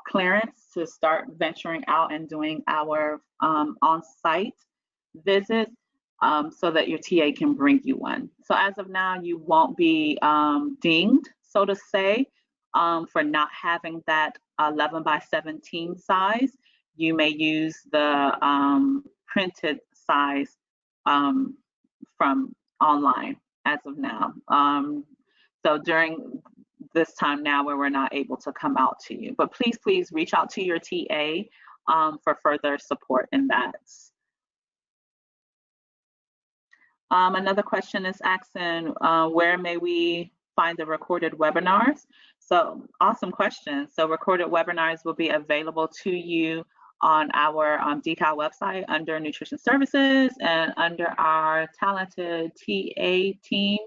clearance to start venturing out and doing our on-site visits, so that your TA can bring you one. So as of now, you won't be dinged, so to say, for not having that 11 by 17 size. You may use the printed size from online as of now. So during this time now where we're not able to come out to you, but please reach out to your TA for further support in that. Another question is asking, where may we find the recorded webinars? So awesome question. So recorded webinars will be available to you on our DCAL website under Nutrition Services and under our talented TA team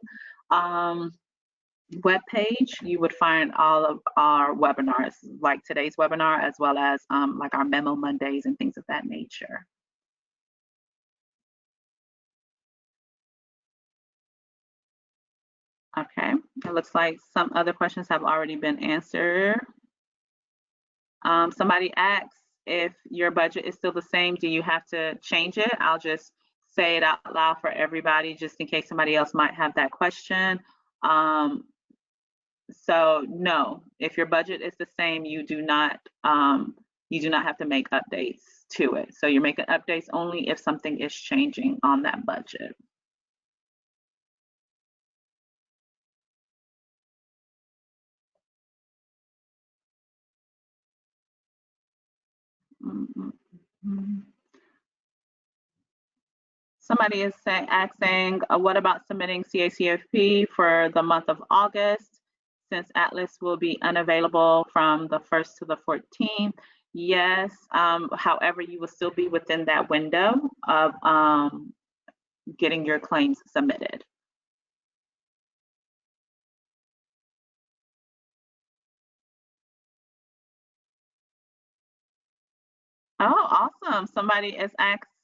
webpage. You would find all of our webinars, like today's webinar, as well as like our Memo Mondays and things of that nature. Okay, it looks like some other questions have already been answered. Somebody asks, if your budget is still the same, do you have to change it? I'll just say it out loud for everybody, just in case somebody else might have that question. So no, if your budget is the same, you do not have to make updates to it. So you're making updates only if something is changing on that budget. Somebody is asking, what about submitting CACFP for the month of August, since Atlas will be unavailable from the 1st to the 14th? Yes, however, you will still be within that window of getting your claims submitted. Oh, awesome. Somebody is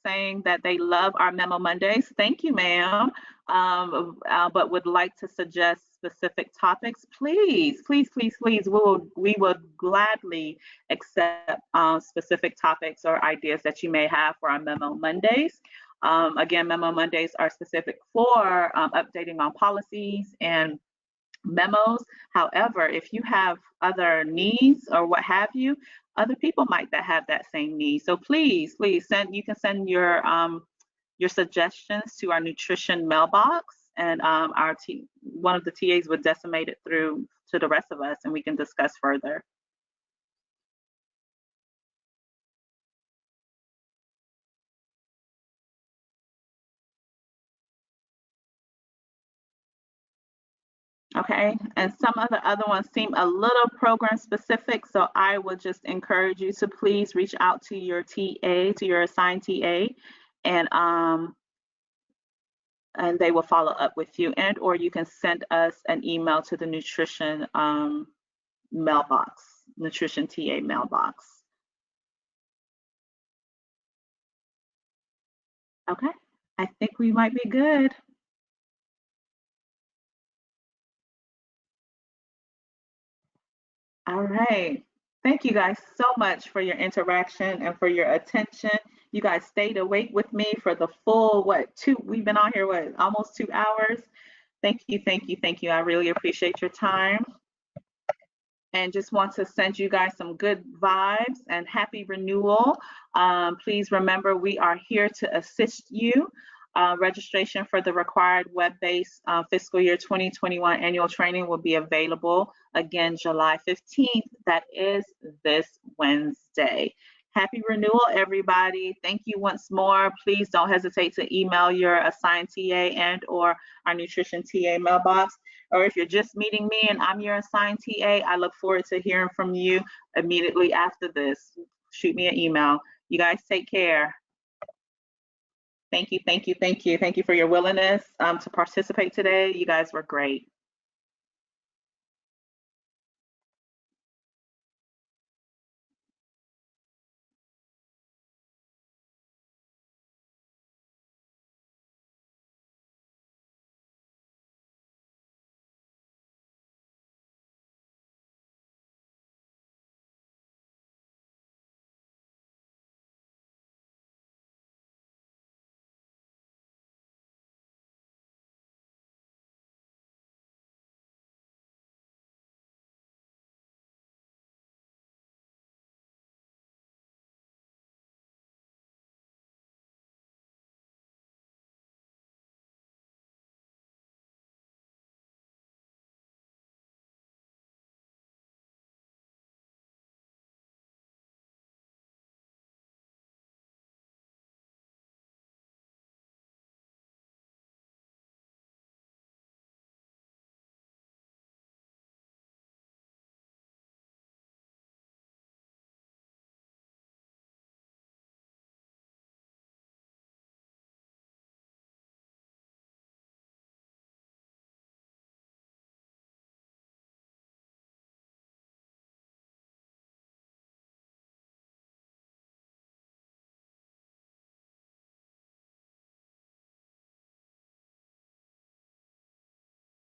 saying that they love our Memo Mondays. Thank you, ma'am. But would like to suggest specific topics. Please. We would gladly accept specific topics or ideas that you may have for our Memo Mondays. Again, Memo Mondays are specific for updating on policies and memos. However, if you have other needs or what have you, other people might have that same need. So please send. You can send your suggestions to our nutrition mailbox, and one of the TAs would disseminate it through to the rest of us, and we can discuss further. Okay, and some of the other ones seem a little program specific, so I would just encourage you to please reach out to your TA, to your assigned TA, and they will follow up with you, and or you can send us an email to the nutrition mailbox, nutrition TA mailbox. Okay, I think we might be good. All right. Thank you guys so much for your interaction and for your attention. You guys stayed awake with me for the full, we've been on here, almost 2 hours. Thank you. I really appreciate your time. And just want to send you guys some good vibes and happy renewal. Please remember, we are here to assist you. Registration for the required web-based fiscal year 2021 annual training will be available again July 15th. That is this Wednesday. Happy renewal, everybody. Thank you once more. Please don't hesitate to email your assigned TA and or our nutrition TA mailbox. Or if you're just meeting me and I'm your assigned TA, I look forward to hearing from you immediately after this. Shoot me an email. You guys take care. Thank you for your willingness to participate today. You guys were great.